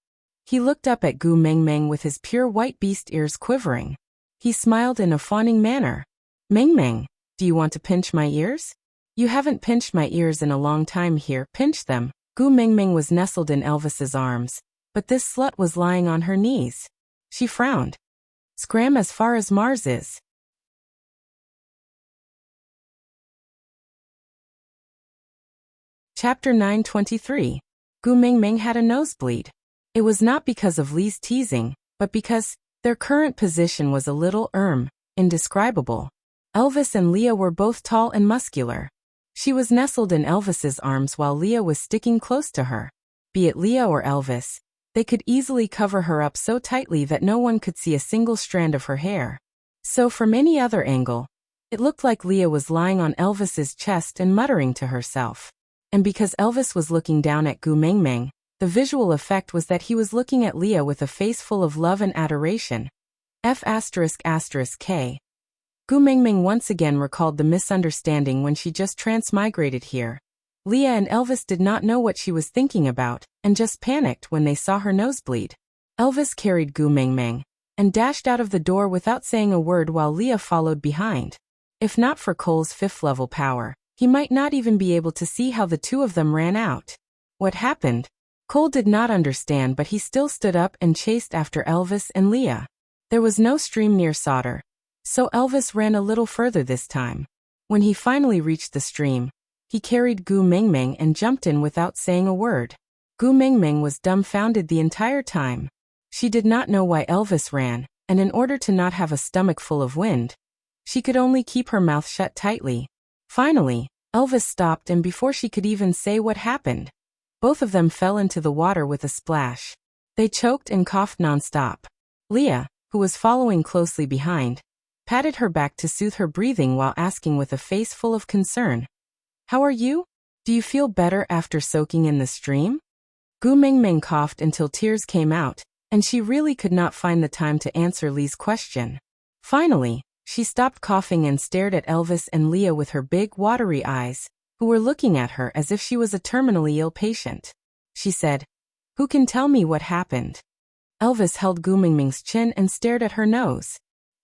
He looked up at Gu Meng Meng with his pure white beast ears quivering. He smiled in a fawning manner. Meng Meng, do you want to pinch my ears? You haven't pinched my ears in a long time. Here, pinch them. Gu Meng Meng was nestled in Elvis's arms, but this slut was lying on her knees. She frowned. Scram as far as Mars is. Chapter 923. Gu Meng Meng had a nosebleed. It was not because of Li's teasing, but because their current position was a little indescribable. Elvis and Leah were both tall and muscular. She was nestled in Elvis's arms while Leah was sticking close to her. Be it Leah or Elvis, they could easily cover her up so tightly that no one could see a single strand of her hair. So from any other angle, it looked like Leah was lying on Elvis's chest and muttering to herself. And because Elvis was looking down at Gu Meng Meng, the visual effect was that he was looking at Leah with a face full of love and adoration. F***K. Gu Meng Meng once again recalled the misunderstanding when she just transmigrated here. Leah and Elvis did not know what she was thinking about, and just panicked when they saw her nosebleed. Elvis carried Gu Meng Meng and dashed out of the door without saying a word while Leah followed behind. If not for Cole's fifth-level power, he might not even be able to see how the two of them ran out. What happened? Cole did not understand, but he still stood up and chased after Elvis and Leah. There was no stream near Solder, so Elvis ran a little further this time. When he finally reached the stream, he carried Gu Meng Meng and jumped in without saying a word. Gu Meng Meng was dumbfounded the entire time. She did not know why Elvis ran, and in order to not have a stomach full of wind, she could only keep her mouth shut tightly. Finally, Elvis stopped, and before she could even say what happened, both of them fell into the water with a splash. They choked and coughed nonstop. Leah, who was following closely behind, patted her back to soothe her breathing while asking with a face full of concern, "How are you? Do you feel better after soaking in the stream?" Gu Meng Meng coughed until tears came out, and she really could not find the time to answer Li's question. Finally, she stopped coughing and stared at Elvis and Leah with her big, watery eyes, who were looking at her as if she was a terminally ill patient. She said, "Who can tell me what happened?" Elvis held Gu Meng Meng's chin and stared at her nose.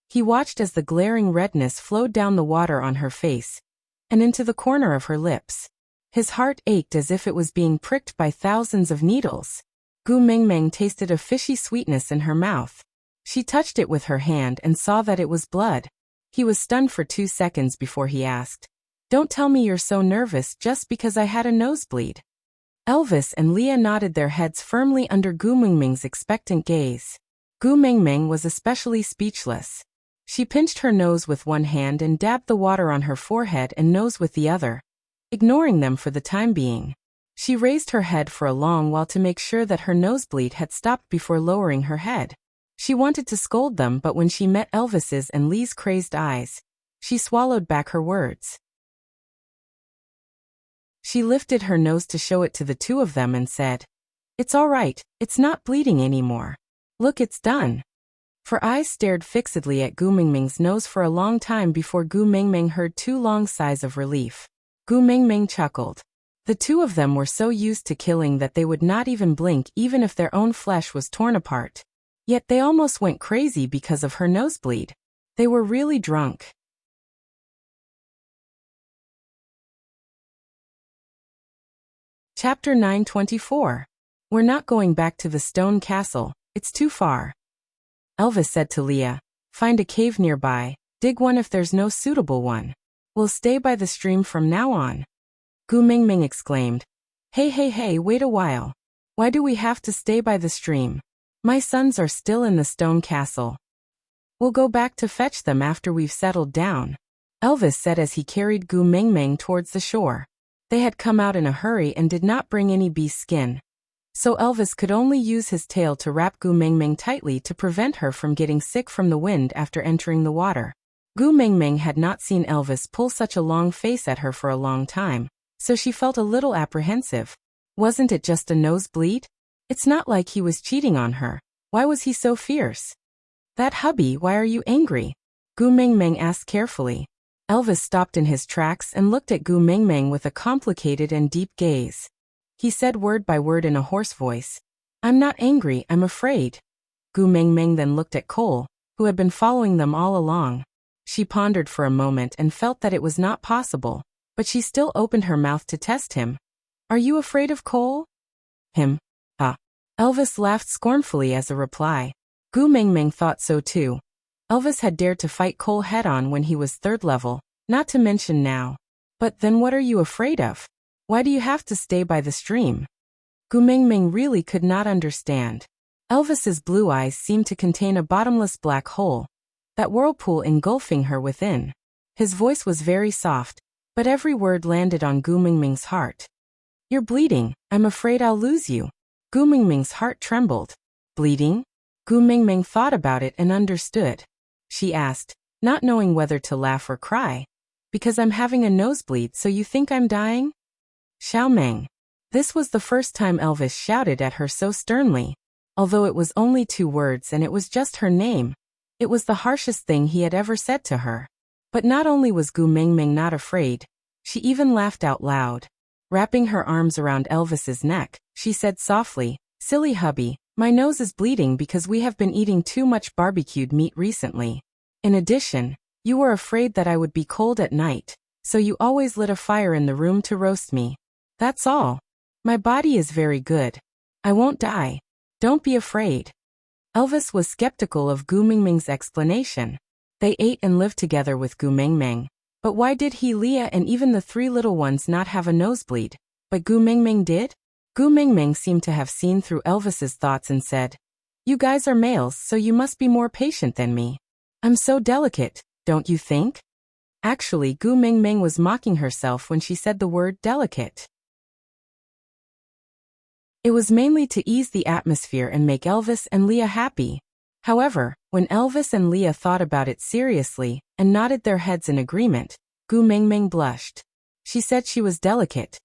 He watched as the glaring redness flowed down the water on her face and into the corner of her lips. His heart ached as if it was being pricked by thousands of needles. Gu Meng Meng tasted a fishy sweetness in her mouth. She touched it with her hand and saw that it was blood. He was stunned for 2 seconds before he asked, "Don't tell me you're so nervous just because I had a nosebleed." Elvis and Leah nodded their heads firmly under Gu Meng Meng's expectant gaze. Gu Meng Meng was especially speechless. She pinched her nose with one hand and dabbed the water on her forehead and nose with the other, ignoring them for the time being. She raised her head for a long while to make sure that her nosebleed had stopped before lowering her head. She wanted to scold them, but when she met Elvis's and Li's crazed eyes, she swallowed back her words. She lifted her nose to show it to the two of them and said, "It's all right, it's not bleeding anymore. Look, it's done." Her eyes stared fixedly at Gu Meng Meng's nose for a long time before Gu Meng Meng heard 2 long sighs of relief. Gu Meng Meng chuckled. The two of them were so used to killing that they would not even blink even if their own flesh was torn apart. Yet they almost went crazy because of her nosebleed. They were really drunk. Chapter 924. We're not going back to the stone castle, it's too far. Elvis said to Leah, "Find a cave nearby, dig one if there's no suitable one. We'll stay by the stream from now on." Gu Meng Meng exclaimed, Hey, wait a while. Why do we have to stay by the stream? My sons are still in the stone castle. We'll go back to fetch them after we've settled down," Elvis said as he carried Gu Meng Meng towards the shore. They had come out in a hurry and did not bring any beast skin, so Elvis could only use his tail to wrap Gu Meng Meng tightly to prevent her from getting sick from the wind after entering the water. Gu Meng Meng had not seen Elvis pull such a long face at her for a long time, so she felt a little apprehensive. Wasn't it just a nosebleed? It's not like he was cheating on her. Why was he so fierce? "That hubby, why are you angry?" Gu Meng Meng asked carefully. Elvis stopped in his tracks and looked at Gu Meng Meng with a complicated and deep gaze. He said word by word in a hoarse voice, I'm not angry, I'm afraid. Gu Mengmeng then looked at Cole, who had been following them all along. She pondered for a moment and felt that it was not possible, but she still opened her mouth to test him. Are you afraid of Cole? Him. Ah. Elvis laughed scornfully as a reply. Gu Mengmeng thought so too. Elvis had dared to fight Cole head-on when he was 3rd level, not to mention now. But then what are you afraid of? Why do you have to stay by the stream? Gu Mengmeng really could not understand. Elvis's blue eyes seemed to contain a bottomless black hole, that whirlpool engulfing her within. His voice was very soft, but every word landed on Gu Mengmeng's heart. You're bleeding, I'm afraid I'll lose you. Gu Mengmeng's heart trembled. Bleeding? Gu Mengmeng thought about it and understood. She asked, not knowing whether to laugh or cry. Because I'm having a nosebleed, so you think I'm dying? Xiao Meng. This was the first time Elvis shouted at her so sternly. Although it was only 2 words and it was just her name, it was the harshest thing he had ever said to her. But not only was Gu Mengmeng not afraid, she even laughed out loud. Wrapping her arms around Elvis's neck, she said softly, Silly hubby, my nose is bleeding because we have been eating too much barbecued meat recently. In addition, you were afraid that I would be cold at night, so you always lit a fire in the room to roast me. That's all. My body is very good. I won't die. Don't be afraid. Elvis was skeptical of Gu Mengmeng's explanation. They ate and lived together with Gu Mengmeng. But why did he, Leah, and even the 3 little ones not have a nosebleed? But Gu Mengmeng did? Gu Mengmeng seemed to have seen through Elvis's thoughts and said, You guys are males, so you must be more patient than me. I'm so delicate, don't you think? Actually, Gu Mengmeng was mocking herself when she said the word delicate. It was mainly to ease the atmosphere and make Elvis and Leah happy. However, when Elvis and Leah thought about it seriously and nodded their heads in agreement, Gu Mengmeng blushed. She said she was delicate.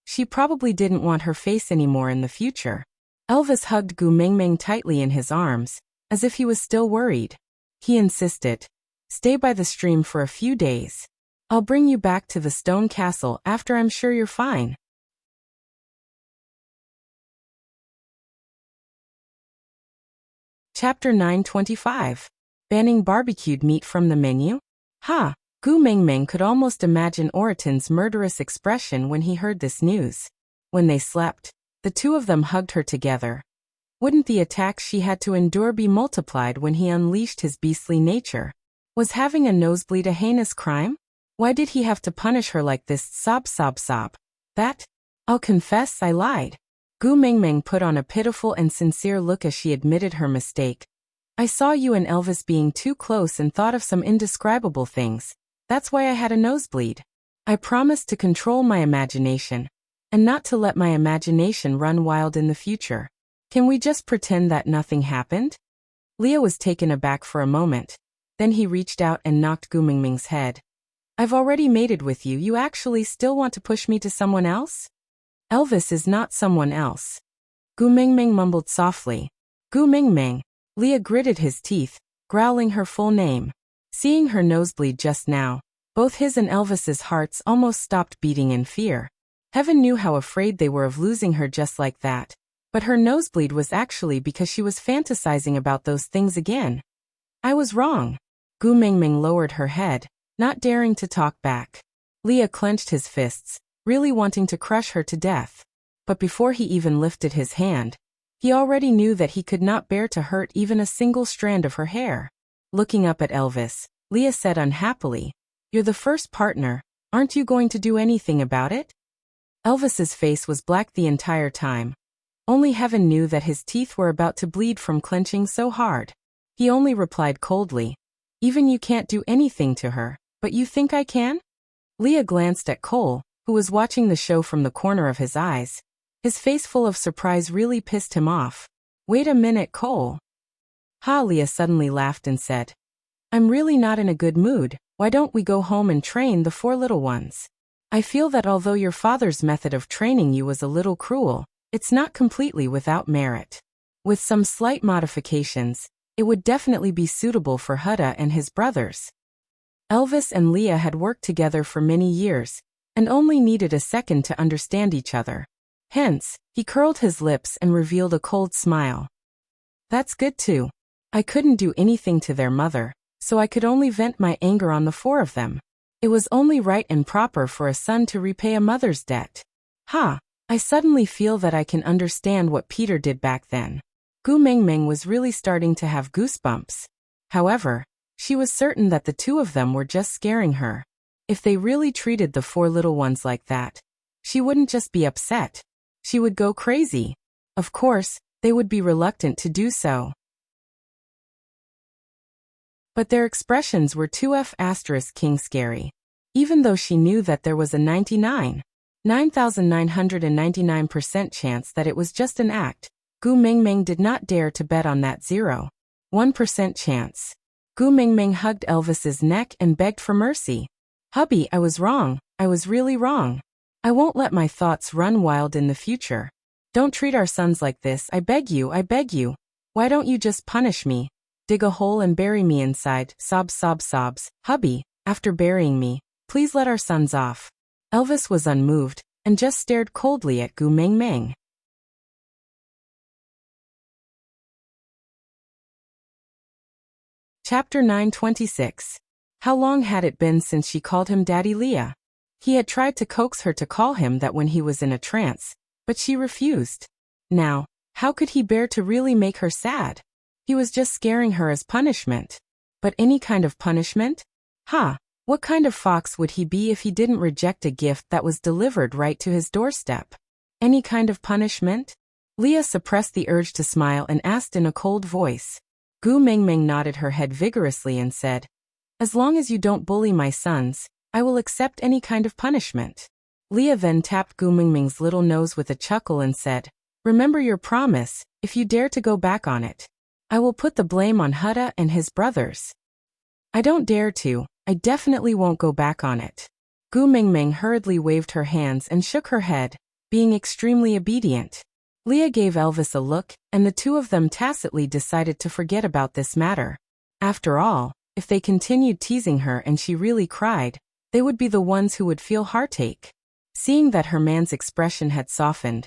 She probably didn't want her face anymore in the future. Elvis hugged Gu Mengmeng tightly in his arms, as if he was still worried. He insisted, Stay by the stream for a few days. I'll bring you back to the stone castle after I'm sure you're fine. Chapter 925. Banning barbecued meat from the menu? Gu Mengmeng could almost imagine Oraton's murderous expression when he heard this news. When they slept, the 2 of them hugged her together. Wouldn't the attacks she had to endure be multiplied when he unleashed his beastly nature? Was having a nosebleed a heinous crime? Why did he have to punish her like this? Sob. That? I'll confess I lied. Gu Mengmeng put on a pitiful and sincere look as she admitted her mistake. I saw you and Elvis being too close and thought of some indescribable things. That's why I had a nosebleed. I promised to control my imagination, and not to let my imagination run wild in the future. Can we just pretend that nothing happened? Leah was taken aback for a moment. Then he reached out and knocked Gu Mengmeng's head. I've already mated with you. You actually still want to push me to someone else? Elvis is not someone else. Gu Mengmeng mumbled softly. Gu Mengmeng. Leah gritted his teeth, growling her full name. Seeing her nosebleed just now, both his and Elvis's hearts almost stopped beating in fear. Heaven knew how afraid they were of losing her just like that. But her nosebleed was actually because she was fantasizing about those things again. I was wrong. Gu Mengmeng lowered her head, not daring to talk back. Leah clenched his fists, really wanting to crush her to death. But before he even lifted his hand, he already knew that he could not bear to hurt even a single strand of her hair. Looking up at Elvis, Leah said unhappily, You're the first partner, aren't you going to do anything about it? Elvis's face was black the entire time. Only heaven knew that his teeth were about to bleed from clenching so hard. He only replied coldly, Even you can't do anything to her, but you think I can? Leah glanced at Cole, who was watching the show from the corner of his eyes. His face full of surprise really pissed him off. Wait a minute, Cole. Leah suddenly laughed and said, I'm really not in a good mood. Why don't we go home and train the 4 little ones? I feel that although your father's method of training you was a little cruel, it's not completely without merit. With some slight modifications, it would definitely be suitable for Huda and his brothers. Elvis and Leah had worked together for many years, and only needed a second to understand each other. Hence, he curled his lips and revealed a cold smile. That's good too. I couldn't do anything to their mother, so I could only vent my anger on the four of them. It was only right and proper for a son to repay a mother's debt. Ha! I suddenly feel that I can understand what Peter did back then. Gu Mengmeng was really starting to have goosebumps. However, she was certain that the two of them were just scaring her. If they really treated the four little ones like that, she wouldn't just be upset. She would go crazy. Of course, they would be reluctant to do so. But their expressions were too *king scary. Even though she knew that there was a 9,999% chance that it was just an act, Gu Mengmeng did not dare to bet on that 0.1% chance. Gu Mengmeng hugged Elvis's neck and begged for mercy. Hubby, I was wrong. I was really wrong. I won't let my thoughts run wild in the future. Don't treat our sons like this, I beg you, I beg you. Why don't you just punish me? Dig a hole and bury me inside, sobs, sobs, sobs. Hubby, after burying me, please let our sons off. Elvis was unmoved, and just stared coldly at Gu Mengmeng. Chapter 926. How long had it been since she called him Daddy Leah? He had tried to coax her to call him that when he was in a trance, but she refused. Now, how could he bear to really make her sad? He was just scaring her as punishment. But any kind of punishment? Ha! What kind of fox would he be if he didn't reject a gift that was delivered right to his doorstep? Any kind of punishment? Leah suppressed the urge to smile and asked in a cold voice. Gu Mengmeng nodded her head vigorously and said, As long as you don't bully my sons, I will accept any kind of punishment. Leah then tapped Gu Mengmeng's little nose with a chuckle and said, Remember your promise, if you dare to go back on it. I will put the blame on Hutta and his brothers. I don't dare to, I definitely won't go back on it. Gu Mengmeng hurriedly waved her hands and shook her head, being extremely obedient. Leah gave Elvis a look, and the two of them tacitly decided to forget about this matter. After all, if they continued teasing her and she really cried, they would be the ones who would feel heartache. Seeing that her man's expression had softened,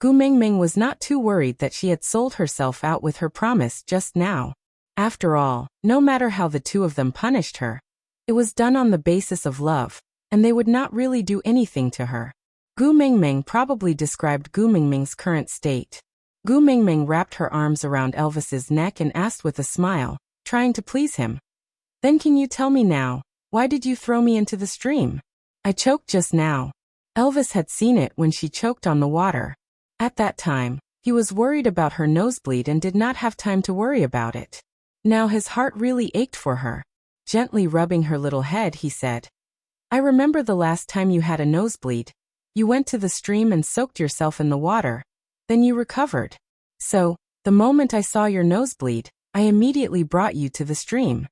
Gu Mengmeng was not too worried that she had sold herself out with her promise just now. After all, no matter how the two of them punished her, it was done on the basis of love, and they would not really do anything to her. Gu Mengmeng probably described Gu Mengmeng's current state. Gu Mengmeng wrapped her arms around Elvis's neck and asked with a smile, trying to please him. Then can you tell me now, why did you throw me into the stream? I choked just now. Elvis had seen it when she choked on the water. At that time, he was worried about her nosebleed and did not have time to worry about it. Now his heart really ached for her. Gently rubbing her little head, he said, I remember the last time you had a nosebleed. You went to the stream and soaked yourself in the water. Then you recovered. So, the moment I saw your nosebleed, I immediately brought you to the stream.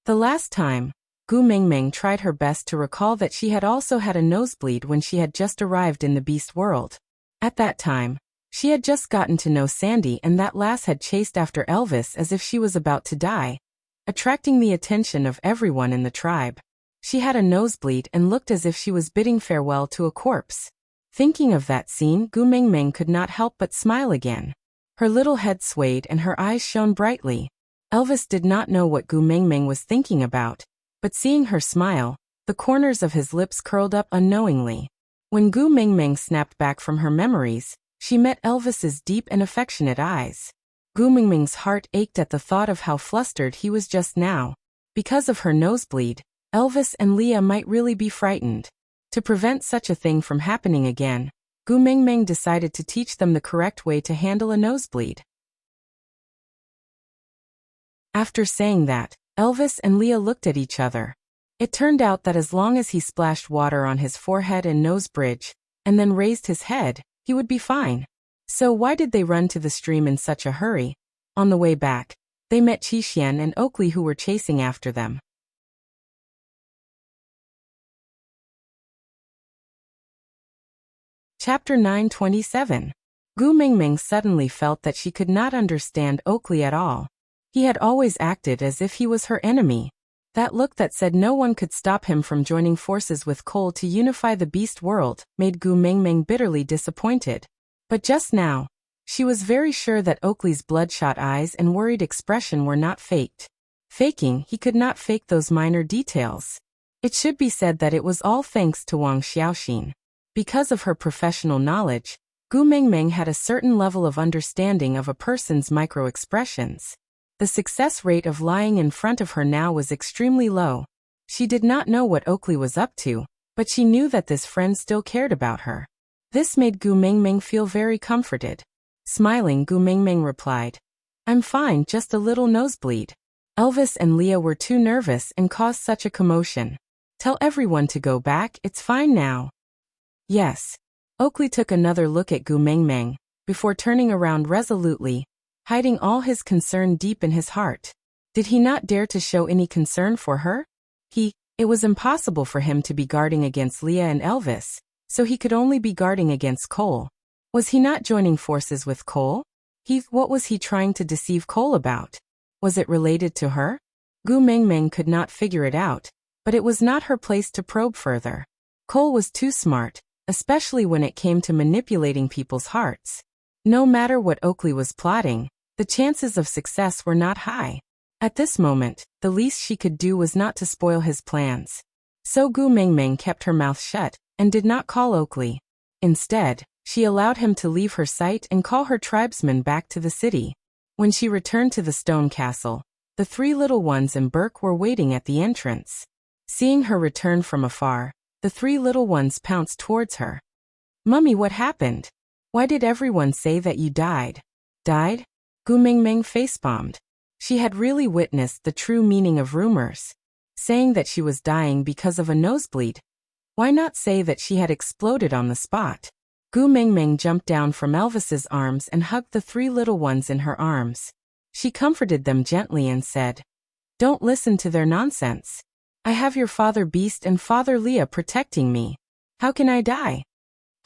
The last time, Gu Mengmeng tried her best to recall that she had also had a nosebleed when she had just arrived in the beast world. At that time, she had just gotten to know Sandy, and that lass had chased after Elvis as if she was about to die, attracting the attention of everyone in the tribe. She had a nosebleed and looked as if she was bidding farewell to a corpse. Thinking of that scene, Gu Mengmeng could not help but smile again. Her little head swayed and her eyes shone brightly. Elvis did not know what Gu Mengmeng was thinking about, but seeing her smile, the corners of his lips curled up unknowingly. When Gu Mengmeng snapped back from her memories, she met Elvis's deep and affectionate eyes. Gu Mengmeng's heart ached at the thought of how flustered he was just now. Because of her nosebleed, Elvis and Leah might really be frightened. To prevent such a thing from happening again, Gu Mengmeng decided to teach them the correct way to handle a nosebleed. After saying that, Elvis and Leah looked at each other. It turned out that as long as he splashed water on his forehead and nose bridge, and then raised his head, he would be fine. So why did they run to the stream in such a hurry? On the way back, they met Qixuan and Oakley, who were chasing after them. Chapter 927. Gu Mengmeng suddenly felt that she could not understand Oakley at all. He had always acted as if he was her enemy. That look that said no one could stop him from joining forces with Cole to unify the beast world made Gu Mengmeng bitterly disappointed. But just now, she was very sure that Oakley's bloodshot eyes and worried expression were not faked. Faking, he could not fake those minor details. It should be said that it was all thanks to Wang Xiaoxin. Because of her professional knowledge, Gu Mengmeng had a certain level of understanding of a person's micro-expressions. The success rate of lying in front of her now was extremely low. She did not know what Oakley was up to, but she knew that this friend still cared about her. This made Gu Mengmeng feel very comforted. Smiling, Gu Mengmeng replied, "I'm fine, just a little nosebleed. Elvis and Leah were too nervous and caused such a commotion. Tell everyone to go back, it's fine now." Yes. Oakley took another look at Gu Mengmeng, before turning around resolutely, hiding all his concern deep in his heart. Did he not dare to show any concern for her? It was impossible for him to be guarding against Leah and Elvis, so he could only be guarding against Cole. Was he not joining forces with Cole? What was he trying to deceive Cole about? Was it related to her? Gu Mengmeng could not figure it out, but it was not her place to probe further. Cole was too smart, especially when it came to manipulating people's hearts. No matter what Oakley was plotting, the chances of success were not high. At this moment, the least she could do was not to spoil his plans. So Gu Mengmeng kept her mouth shut and did not call Oakley. Instead, she allowed him to leave her sight and call her tribesmen back to the city. When she returned to the stone castle, the three little ones and Burke were waiting at the entrance. Seeing her return from afar, the three little ones pounced towards her. "Mummy, what happened? Why did everyone say that you died?" "Died?" Gu Mengmeng facepalmed. She had really witnessed the true meaning of rumors. Saying that she was dying because of a nosebleed. Why not say that she had exploded on the spot? Gu Mengmeng jumped down from Elvis's arms and hugged the three little ones in her arms. She comforted them gently and said, "Don't listen to their nonsense. I have your father Beast and father Leah protecting me. How can I die?"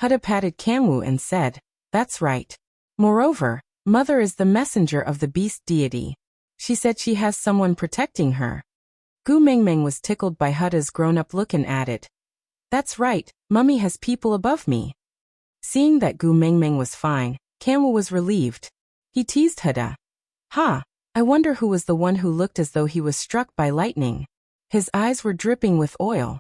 Huda patted Kamwu and said, "That's right. Moreover, Mother is the messenger of the beast deity. She said she has someone protecting her." Gu Mengmeng was tickled by Huda's grown-up look and added, "That's right, Mummy has people above me." Seeing that Gu Mengmeng was fine, Kamwu was relieved. He teased Huda. I wonder who was the one who looked as though he was struck by lightning. His eyes were dripping with oil.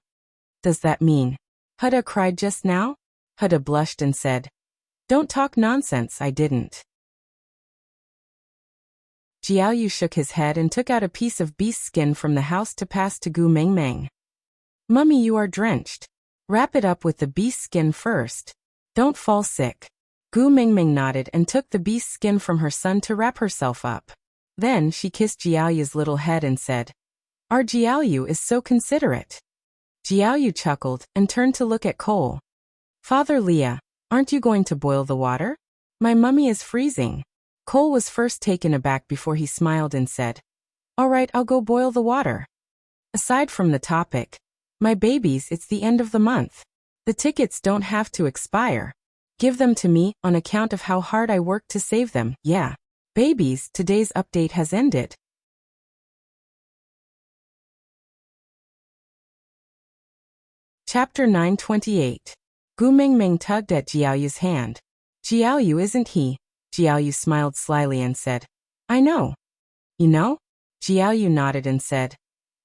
Does that mean Huda cried just now?" Huda blushed and said, "Don't talk nonsense, I didn't." Jiaoyu shook his head and took out a piece of beast skin from the house to pass to Gu Mengmeng. "Mummy, you are drenched. Wrap it up with the beast skin first. Don't fall sick." Gu Mengmeng nodded and took the beast skin from her son to wrap herself up. Then she kissed Jiaoyu's little head and said, "Our Jiaoyu is so considerate." Jiaoyu chuckled and turned to look at Cole. "Father Leah, aren't you going to boil the water? My mummy is freezing." Cole was first taken aback before he smiled and said, "All right, I'll go boil the water." Aside from the topic, "My babies, it's the end of the month. The tickets don't have to expire. Give them to me, on account of how hard I worked to save them, yeah. Babies, today's update has ended." Chapter 928. Gu Mengmeng tugged at Jiaoyu's hand. "Jiaoyu, isn't he?" Jiaoyu smiled slyly and said, "I know." "You know?" Jiaoyu nodded and said,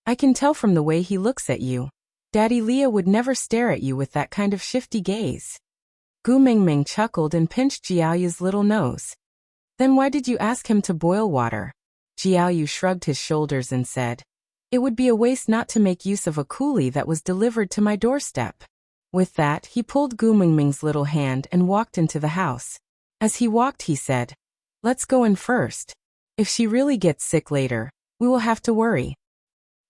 "I can tell from the way he looks at you. Daddy Leah would never stare at you with that kind of shifty gaze." Gu Mengmeng chuckled and pinched Jiaoyu's little nose. "Then why did you ask him to boil water?" Jiaoyu shrugged his shoulders and said, "It would be a waste not to make use of a coolie that was delivered to my doorstep." With that, he pulled Gu Mengmeng's little hand and walked into the house. As he walked, he said, "Let's go in first. If she really gets sick later, we will have to worry."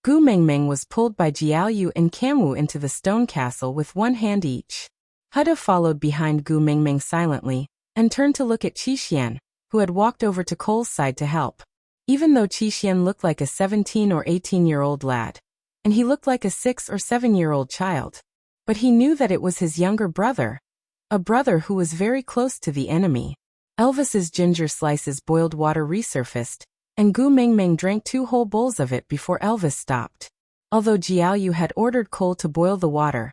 Gu Mengmeng was pulled by Jiaoyu and Kamwu into the stone castle with one hand each. Huda followed behind Gu Mengmeng silently, and turned to look at Qixuan, who had walked over to Cole's side to help. Even though Qixuan looked like a 17 or 18-year-old lad, and he looked like a 6 or 7-year-old child, but he knew that it was his younger brother, a brother who was very close to the enemy. Elvis's ginger slices boiled water resurfaced, and Gu Mengmeng drank 2 whole bowls of it before Elvis stopped. Although Jiaoyu had ordered Cole to boil the water,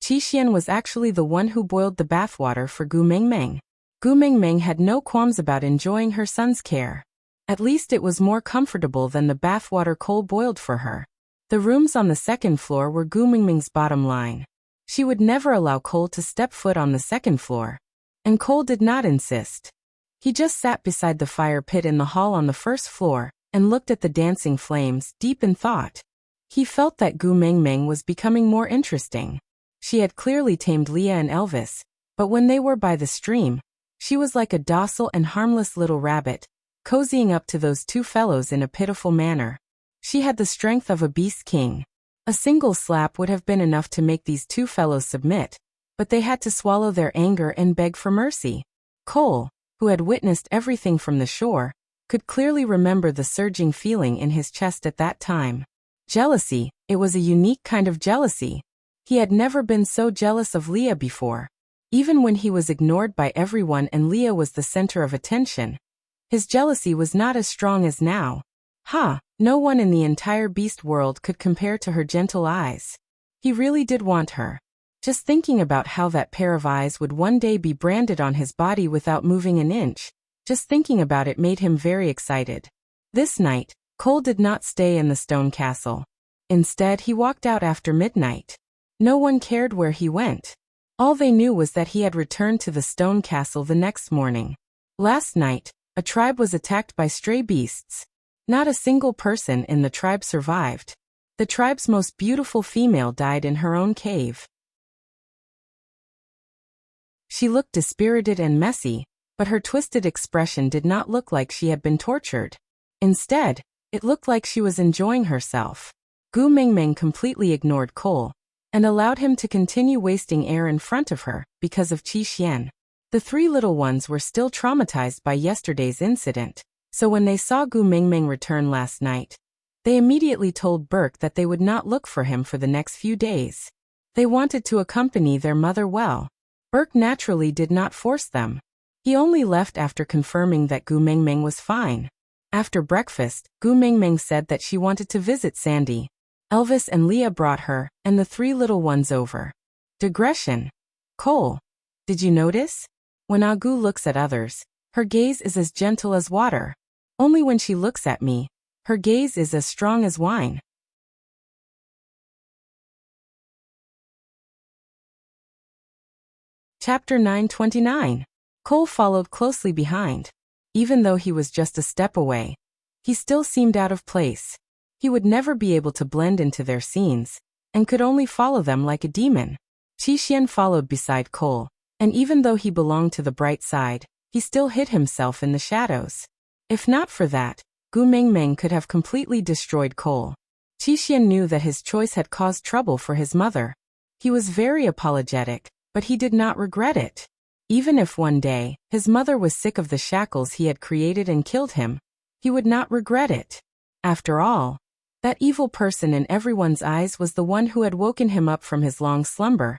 Qi was actually the one who boiled the bathwater for Gu Mengmeng. Gu Mengmeng had no qualms about enjoying her son's care. At least it was more comfortable than the bathwater Cole boiled for her. The rooms on the second floor were Gu Mengmeng's bottom line. She would never allow Cole to step foot on the second floor. And Cole did not insist. He just sat beside the fire pit in the hall on the first floor and looked at the dancing flames, deep in thought. He felt that Gu Mengmeng was becoming more interesting. She had clearly tamed Leah and Elvis, but when they were by the stream, she was like a docile and harmless little rabbit, cozying up to those two fellows in a pitiful manner. She had the strength of a beast king. A single slap would have been enough to make these two fellows submit, but they had to swallow their anger and beg for mercy. Cole, who had witnessed everything from the shore, could clearly remember the surging feeling in his chest at that time. Jealousy, it was a unique kind of jealousy. He had never been so jealous of Leah before. Even when he was ignored by everyone and Leah was the center of attention, his jealousy was not as strong as now. No one in the entire beast world could compare to her gentle eyes. He really did want her. Just thinking about how that pair of eyes would one day be branded on his body without moving an inch, just thinking about it made him very excited. This night, Cole did not stay in the stone castle. Instead, he walked out after midnight. No one cared where he went. All they knew was that he had returned to the stone castle the next morning. Last night, a tribe was attacked by stray beasts. Not a single person in the tribe survived. The tribe's most beautiful female died in her own cave. She looked dispirited and messy, but her twisted expression did not look like she had been tortured. Instead, it looked like she was enjoying herself. Gu Mengmeng completely ignored Cole and allowed him to continue wasting air in front of her because of Qi Xian. The three little ones were still traumatized by yesterday's incident, so when they saw Gu Mengmeng return last night, they immediately told Burke that they would not look for him for the next few days. They wanted to accompany their mother well. Burke naturally did not force them. He only left after confirming that Gu Mengmeng was fine. After breakfast, Gu Mengmeng said that she wanted to visit Sandy. Elvis and Leah brought her and the three little ones over. Digression. Cole, did you notice? When Agu looks at others, her gaze is as gentle as water. Only when she looks at me, her gaze is as strong as wine. Chapter 929. Cole followed closely behind. Even though he was just a step away, he still seemed out of place. He would never be able to blend into their scenes, and could only follow them like a demon. Qi Xian followed beside Cole, and even though he belonged to the bright side, he still hid himself in the shadows. If not for that, Gu Mengmeng could have completely destroyed Cole. Qi Xian knew that his choice had caused trouble for his mother. He was very apologetic, but he did not regret it. Even if one day, his mother was sick of the shackles he had created and killed him, he would not regret it. After all, that evil person in everyone's eyes was the one who had woken him up from his long slumber,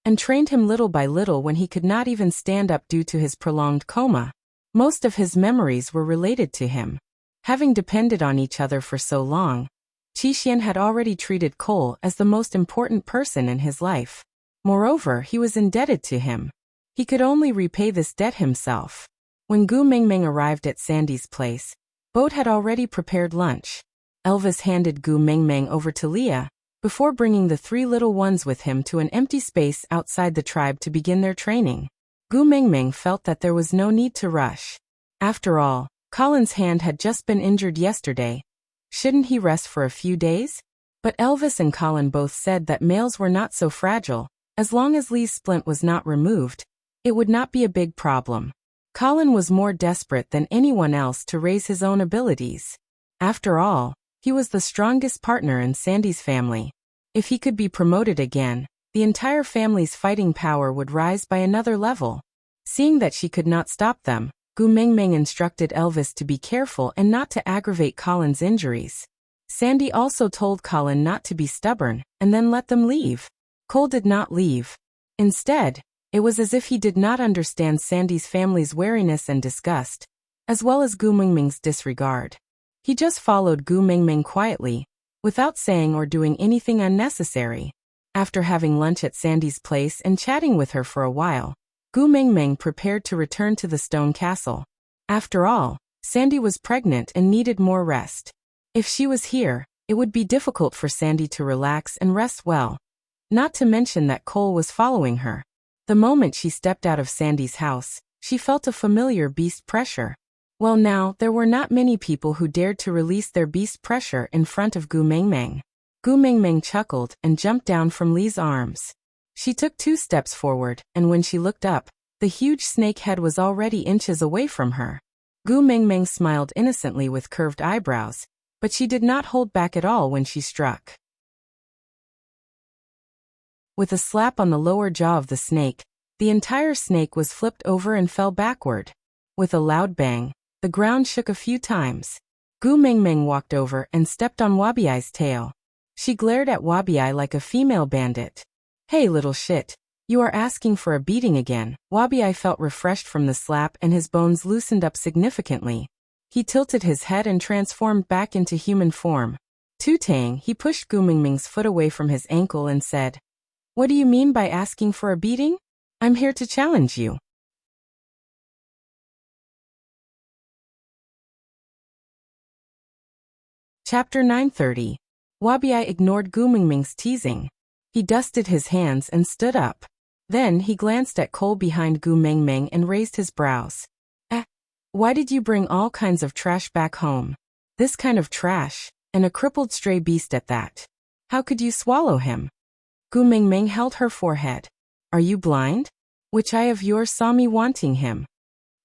and trained him little by little when he could not even stand up due to his prolonged coma. Most of his memories were related to him. Having depended on each other for so long, Qi Xian had already treated Cole as the most important person in his life. Moreover, he was indebted to him. He could only repay this debt himself. When Gu Mengmeng arrived at Sandy's place, Boat had already prepared lunch. Elvis handed Gu Mengmeng over to Leah, before bringing the three little ones with him to an empty space outside the tribe to begin their training. Gu Mengmeng felt that there was no need to rush. After all, Colin's hand had just been injured yesterday. Shouldn't he rest for a few days? But Elvis and Colin both said that males were not so fragile. As long as Lee's splint was not removed, it would not be a big problem. Colin was more desperate than anyone else to raise his own abilities. After all, he was the strongest partner in Sandy's family. If he could be promoted again, the entire family's fighting power would rise by another level. Seeing that she could not stop them, Gu Mengmeng instructed Elvis to be careful and not to aggravate Colin's injuries. Sandy also told Colin not to be stubborn, and then let them leave. Cole did not leave. Instead, it was as if he did not understand Sandy's family's wariness and disgust, as well as Gu Mengmeng's disregard. He just followed Gu Mengmeng quietly, without saying or doing anything unnecessary. After having lunch at Sandy's place and chatting with her for a while, Gu Mengmeng prepared to return to the stone castle. After all, Sandy was pregnant and needed more rest. If she was here, it would be difficult for Sandy to relax and rest well. Not to mention that Cole was following her. The moment she stepped out of Sandy's house, she felt a familiar beast pressure. Well, now, there were not many people who dared to release their beast pressure in front of Gu Mengmeng. Gu Mengmeng chuckled and jumped down from Li's arms. She took 2 steps forward, and when she looked up, the huge snake head was already inches away from her. Gu Mengmeng smiled innocently with curved eyebrows, but she did not hold back at all when she struck. With a slap on the lower jaw of the snake, the entire snake was flipped over and fell backward. With a loud bang, the ground shook a few times. Gu Mengmeng walked over and stepped on Wabiai's tail. She glared at Wabiai like a female bandit. "Hey, little shit, you are asking for a beating again." Wabiai felt refreshed from the slap and his bones loosened up significantly. He tilted his head and transformed back into human form. Tutang, he pushed Gu Mengmeng's foot away from his ankle and said, "What do you mean by asking for a beating? I'm here to challenge you." Chapter 930. Wabiai ignored Gu Mengmeng's teasing. He dusted his hands and stood up. Then he glanced at Cole behind Gu Mengmeng and raised his brows. Why did you bring all kinds of trash back home? This kind of trash, and a crippled stray beast at that. How could you swallow him?" Gu Mengmeng held her forehead. "Are you blind? Which eye of yours saw me wanting him?"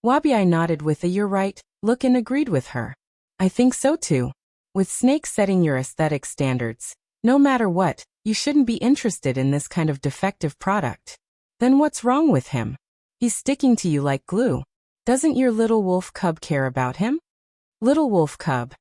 Wabiai nodded with a "you're right" look and agreed with her. "I think so too. With snakes setting your aesthetic standards, no matter what, you shouldn't be interested in this kind of defective product. Then what's wrong with him? He's sticking to you like glue. Doesn't your little wolf cub care about him?" Little wolf cub.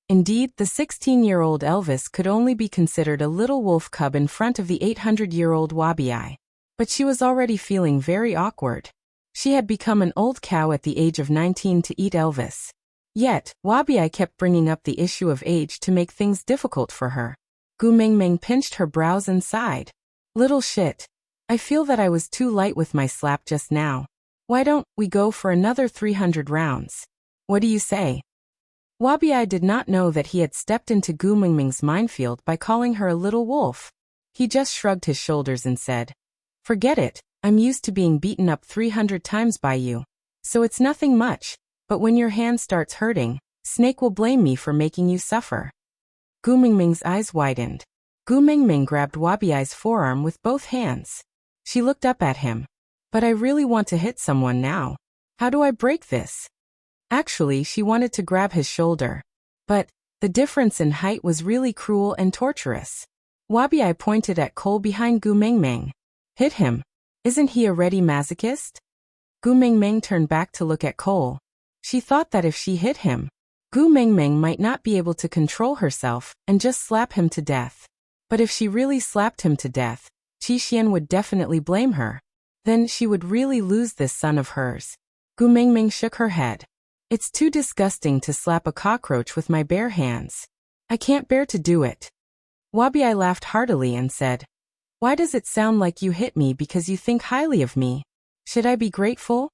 Indeed, the 16-year-old Elvis could only be considered a little wolf cub in front of the 800-year-old Wabiai. But she was already feeling very awkward. She had become an old cow at the age of 19 to eat Elvis. Yet, Wabiai kept bringing up the issue of age to make things difficult for her. Gu Mengmeng pinched her brows and sighed. "Little shit. I feel that I was too light with my slap just now. Why don't we go for another 300 rounds? What do you say?" Wabiai did not know that he had stepped into Gu Mengmeng's minefield by calling her a little wolf. He just shrugged his shoulders and said, "Forget it, I'm used to being beaten up 300 times by you. So it's nothing much, but when your hand starts hurting, Snake will blame me for making you suffer." Gu Mengmeng's eyes widened. Gu Mengmeng grabbed Wabiai's forearm with both hands. She looked up at him. "But I really want to hit someone now. How do I break this?" Actually, she wanted to grab his shoulder. But the difference in height was really cruel and torturous. Wabiai pointed at Cole behind Gu Mengmeng. "Hit him. Isn't he a ready masochist?" Gu Mengmeng turned back to look at Cole. She thought that if she hit him, Gu Mengmeng might not be able to control herself and just slap him to death. But if she really slapped him to death, Qi Xian would definitely blame her. Then she would really lose this son of hers. Gu Mengmeng shook her head. "It's too disgusting to slap a cockroach with my bare hands. I can't bear to do it." Wabiai laughed heartily and said, "Why does it sound like you hit me because you think highly of me? Should I be grateful?"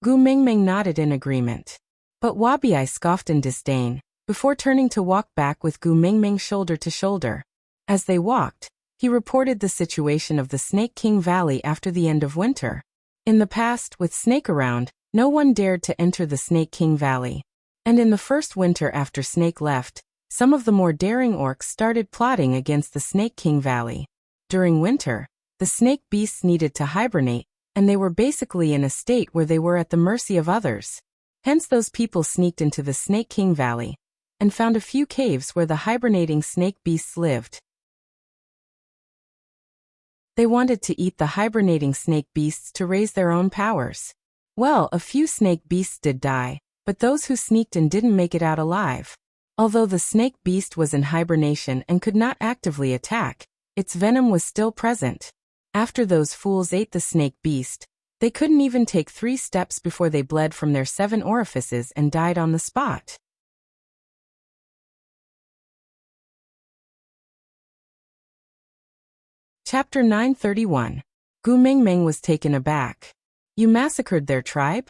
Gu Mengmeng nodded in agreement. But Wabiai scoffed in disdain, before turning to walk back with Gu Mengmeng shoulder to shoulder. As they walked, he reported the situation of the Snake King Valley after the end of winter. In the past, with Snake around, no one dared to enter the Snake King Valley. And in the first winter after Snake left, some of the more daring orcs started plotting against the Snake King Valley. During winter, the snake beasts needed to hibernate, and they were basically in a state where they were at the mercy of others. Hence those people sneaked into the Snake King Valley and found a few caves where the hibernating snake beasts lived. They wanted to eat the hibernating snake beasts to raise their own powers. Well, a few snake beasts did die, but those who sneaked in didn't make it out alive. Although the snake beast was in hibernation and could not actively attack, its venom was still present. After those fools ate the snake beast, they couldn't even take 3 steps before they bled from their 7 orifices and died on the spot. Chapter 931. Gu Mingming was taken aback. You massacred their tribe?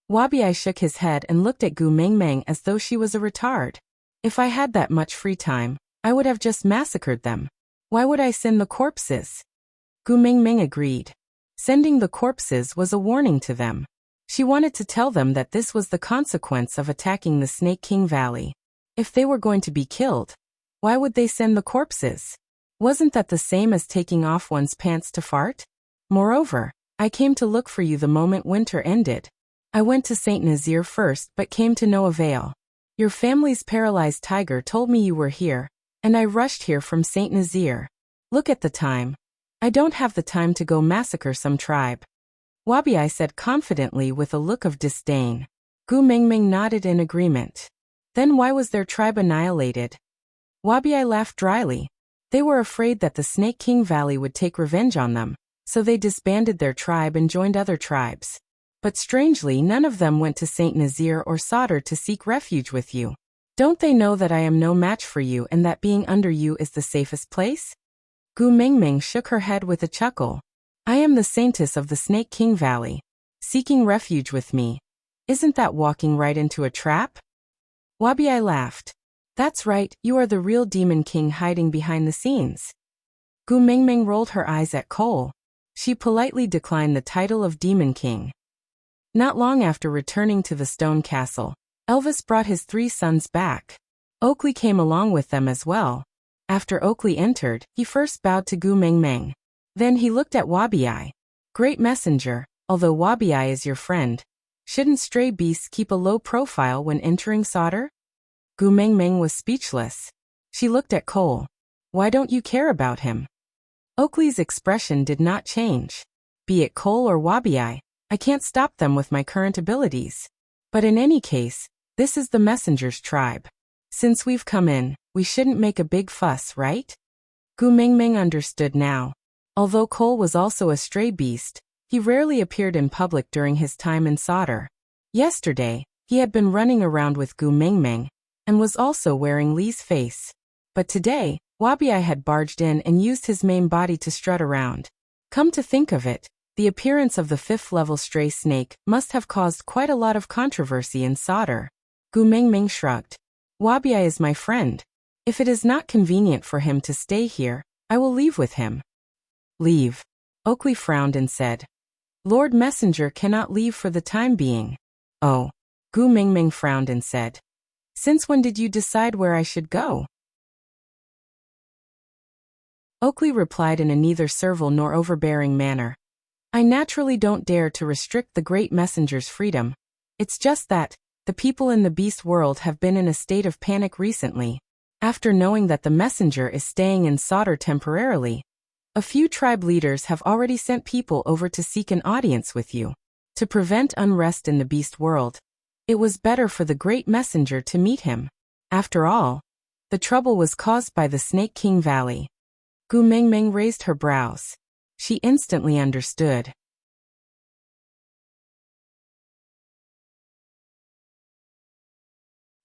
Wabiai shook his head and looked at Gu Mingming as though she was a retard. If I had that much free time, I would have just massacred them. Why would I send the corpses? Gu Mingming agreed. Sending the corpses was a warning to them. She wanted to tell them that this was the consequence of attacking the Snake King Valley. If they were going to be killed, why would they send the corpses? Wasn't that the same as taking off one's pants to fart? Moreover, I came to look for you the moment winter ended. I went to Saint Nazir first but came to no avail. Your family's paralyzed tiger told me you were here, and I rushed here from Saint Nazir. Look at the time. I don't have the time to go massacre some tribe. Wabiai said confidently with a look of disdain. Gu Mingming nodded in agreement. Then why was their tribe annihilated? Wabiai laughed dryly. They were afraid that the Snake King Valley would take revenge on them, so they disbanded their tribe and joined other tribes. But strangely, none of them went to Saint Nazir or Sadr to seek refuge with you. Don't they know that I am no match for you and that being under you is the safest place? Gu Mingming shook her head with a chuckle. I am the saintess of the Snake King Valley. Seeking refuge with me. Isn't that walking right into a trap? Wabiai laughed. That's right, you are the real Demon King hiding behind the scenes. Gu Mingming rolled her eyes at Cole. She politely declined the title of Demon King. Not long after returning to the stone castle, Elvis brought his 3 sons back. Oakley came along with them as well. After Oakley entered, he first bowed to Gu Mingming. Then he looked at Wabiai. Great messenger, although Wabiai is your friend, shouldn't stray beasts keep a low profile when entering Sadr? Gu Mingming was speechless. She looked at Cole. Why don't you care about him? Oakley's expression did not change. Be it Cole or Wabiai, I can't stop them with my current abilities. But in any case, this is the messenger's tribe. Since we've come in, we shouldn't make a big fuss, right? Gu Mingming understood now. Although Cole was also a stray beast, he rarely appeared in public during his time in Sadr. Yesterday, he had been running around with Gu Mingming, and was also wearing Li's face. But today, Wabiai had barged in and used his main body to strut around. Come to think of it, the appearance of the 5th-level stray snake must have caused quite a lot of controversy in Sadr. Gu Mingming shrugged. Wabiai is my friend. If it is not convenient for him to stay here, I will leave with him. Leave. Oakley frowned and said. Lord Messenger cannot leave for the time being. Oh. Gu Mingming frowned and said. Since when did you decide where I should go? Oakley replied in a neither servile nor overbearing manner. I naturally don't dare to restrict the great messenger's freedom. It's just that, the people in the beast world have been in a state of panic recently. After knowing that the messenger is staying in Sadr temporarily, a few tribe leaders have already sent people over to seek an audience with you. To prevent unrest in the beast world, it was better for the great messenger to meet him. After all, the trouble was caused by the Snake King Valley. Gu Mingming raised her brows. She instantly understood.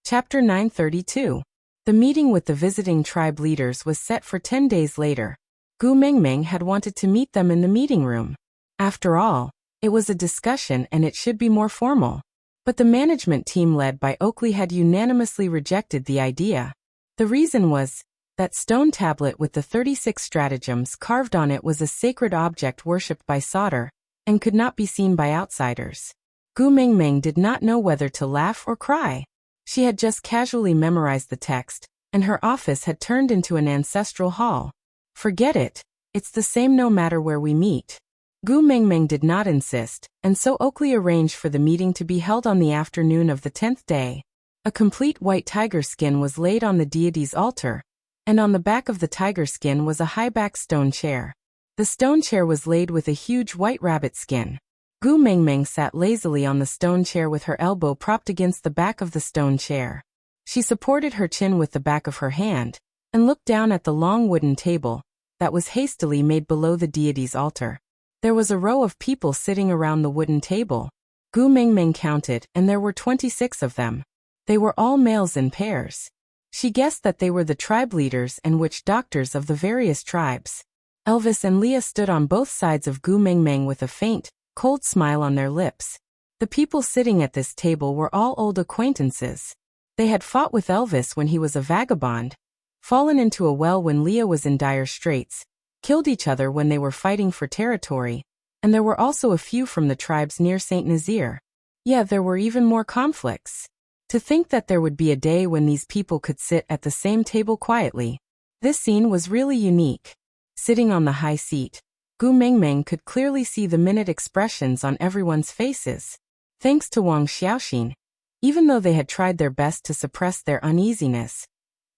Chapter 932. The meeting with the visiting tribe leaders was set for 10 days later. Gu Mingming had wanted to meet them in the meeting room. After all, it was a discussion and it should be more formal. But the management team led by Oakley had unanimously rejected the idea. The reason was, that stone tablet with the 36 stratagems carved on it was a sacred object worshipped by Sadr, and could not be seen by outsiders. Gu Mingming did not know whether to laugh or cry. She had just casually memorized the text, and her office had turned into an ancestral hall. Forget it, it's the same no matter where we meet. Gu Mingming did not insist, and so Oakley arranged for the meeting to be held on the afternoon of the 10th day. A complete white tiger skin was laid on the deity's altar, and on the back of the tiger skin was a high-backed stone chair. The stone chair was laid with a huge white rabbit skin. Gu Mingming sat lazily on the stone chair with her elbow propped against the back of the stone chair. She supported her chin with the back of her hand, and looked down at the long wooden table that was hastily made below the deity's altar. There was a row of people sitting around the wooden table. Gu Mingming counted, and there were 26 of them. They were all males in pairs. She guessed that they were the tribe leaders and witch doctors of the various tribes. Elvis and Leah stood on both sides of Gu Mengmeng with a faint, cold smile on their lips. The people sitting at this table were all old acquaintances. They had fought with Elvis when he was a vagabond, fallen into a well when Leah was in dire straits, killed each other when they were fighting for territory, and there were also a few from the tribes near St. Nazaire. Yeah, there were even more conflicts. To think that there would be a day when these people could sit at the same table quietly. This scene was really unique. Sitting on the high seat, Gu Mengmeng could clearly see the minute expressions on everyone's faces. Thanks to Wang Xiaoxin, even though they had tried their best to suppress their uneasiness,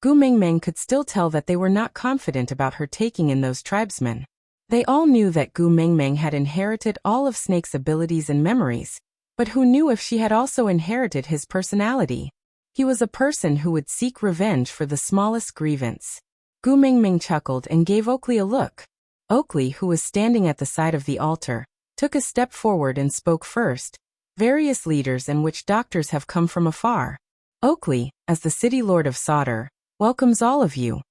Gu Mengmeng could still tell that they were not confident about her taking in those tribesmen. They all knew that Gu Mengmeng had inherited all of Snake's abilities and memories, but who knew if she had also inherited his personality? He was a person who would seek revenge for the smallest grievance. Gu Mengmeng chuckled and gave Oakley a look. Oakley, who was standing at the side of the altar, took a step forward and spoke first. Various leaders and witch doctors have come from afar. Oakley, as the city lord of Sauter, welcomes all of you.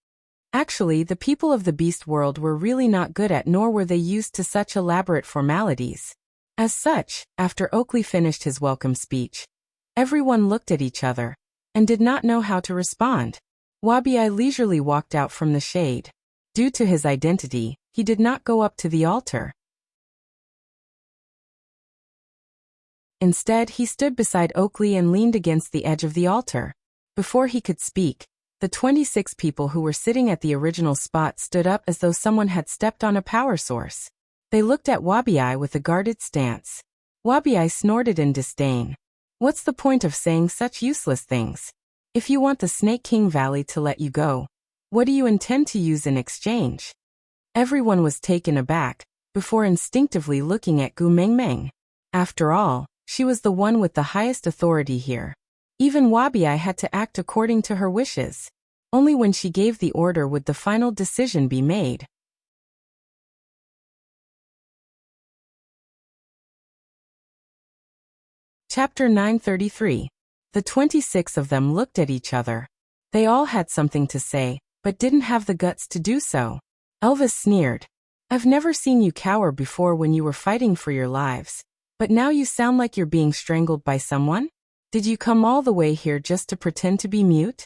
Actually, the people of the beast world were really not good at nor were they used to such elaborate formalities. As such, after Oakley finished his welcome speech, everyone looked at each other and did not know how to respond. Wabi leisurely walked out from the shade. Due to his identity, he did not go up to the altar. Instead, he stood beside Oakley and leaned against the edge of the altar. Before he could speak, the 26 people who were sitting at the original spot stood up as though someone had stepped on a power source. They looked at Wabi with a guarded stance. Wabi snorted in disdain. What's the point of saying such useless things? If you want the Snake King Valley to let you go, what do you intend to use in exchange? Everyone was taken aback, before instinctively looking at Gu Mengmeng. After all, she was the one with the highest authority here. Even Wabi had to act according to her wishes. Only when she gave the order would the final decision be made. Chapter 933. The 26 of them looked at each other. They all had something to say, but didn't have the guts to do so. Elvis sneered. I've never seen you cower before when you were fighting for your lives, but now you sound like you're being strangled by someone? Did you come all the way here just to pretend to be mute?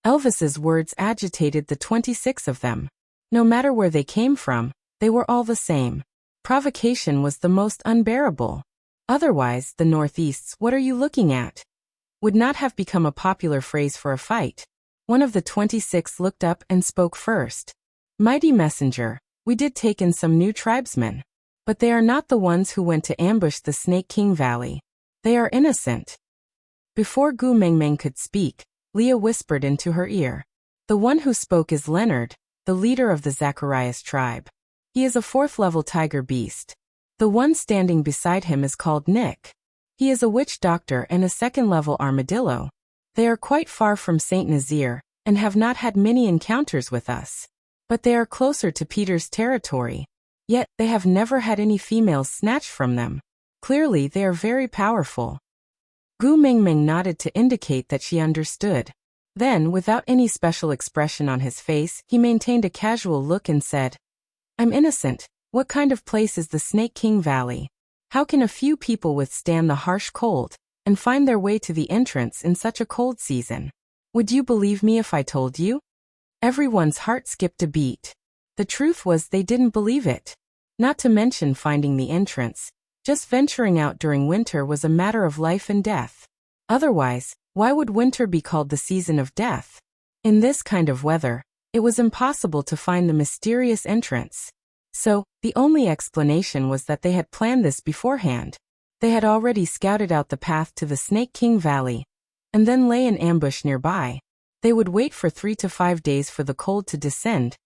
Elvis's words agitated the 26 of them. No matter where they came from, they were all the same. Provocation was the most unbearable. Otherwise, the Northeast's "what are you looking at?" would not have become a popular phrase for a fight. One of the 26 looked up and spoke first. Mighty messenger, we did take in some new tribesmen, but they are not the ones who went to ambush the Snake King Valley. They are innocent. Before Gu Mengmeng could speak, Leah whispered into her ear. The one who spoke is Leonard, the leader of the Zacharias tribe. He is a 4th-level tiger beast. The one standing beside him is called Nick. He is a witch doctor and a 2nd-level armadillo. They are quite far from St. Nazaire, and have not had many encounters with us. But they are closer to Peter's territory. Yet, they have never had any females snatched from them. Clearly, they are very powerful. Gu Mengmeng nodded to indicate that she understood. Then, without any special expression on his face, he maintained a casual look and said, I'm innocent. What kind of place is the Snake King Valley? How can a few people withstand the harsh cold and find their way to the entrance in such a cold season? Would you believe me if I told you? Everyone's heart skipped a beat. The truth was they didn't believe it. Not to mention finding the entrance. Just venturing out during winter was a matter of life and death. Otherwise, why would winter be called the season of death? In this kind of weather, it was impossible to find the mysterious entrance. So, the only explanation was that they had planned this beforehand. They had already scouted out the path to the Snake King Valley, and then lay in ambush nearby. They would wait for 3 to 5 days for the cold to descend,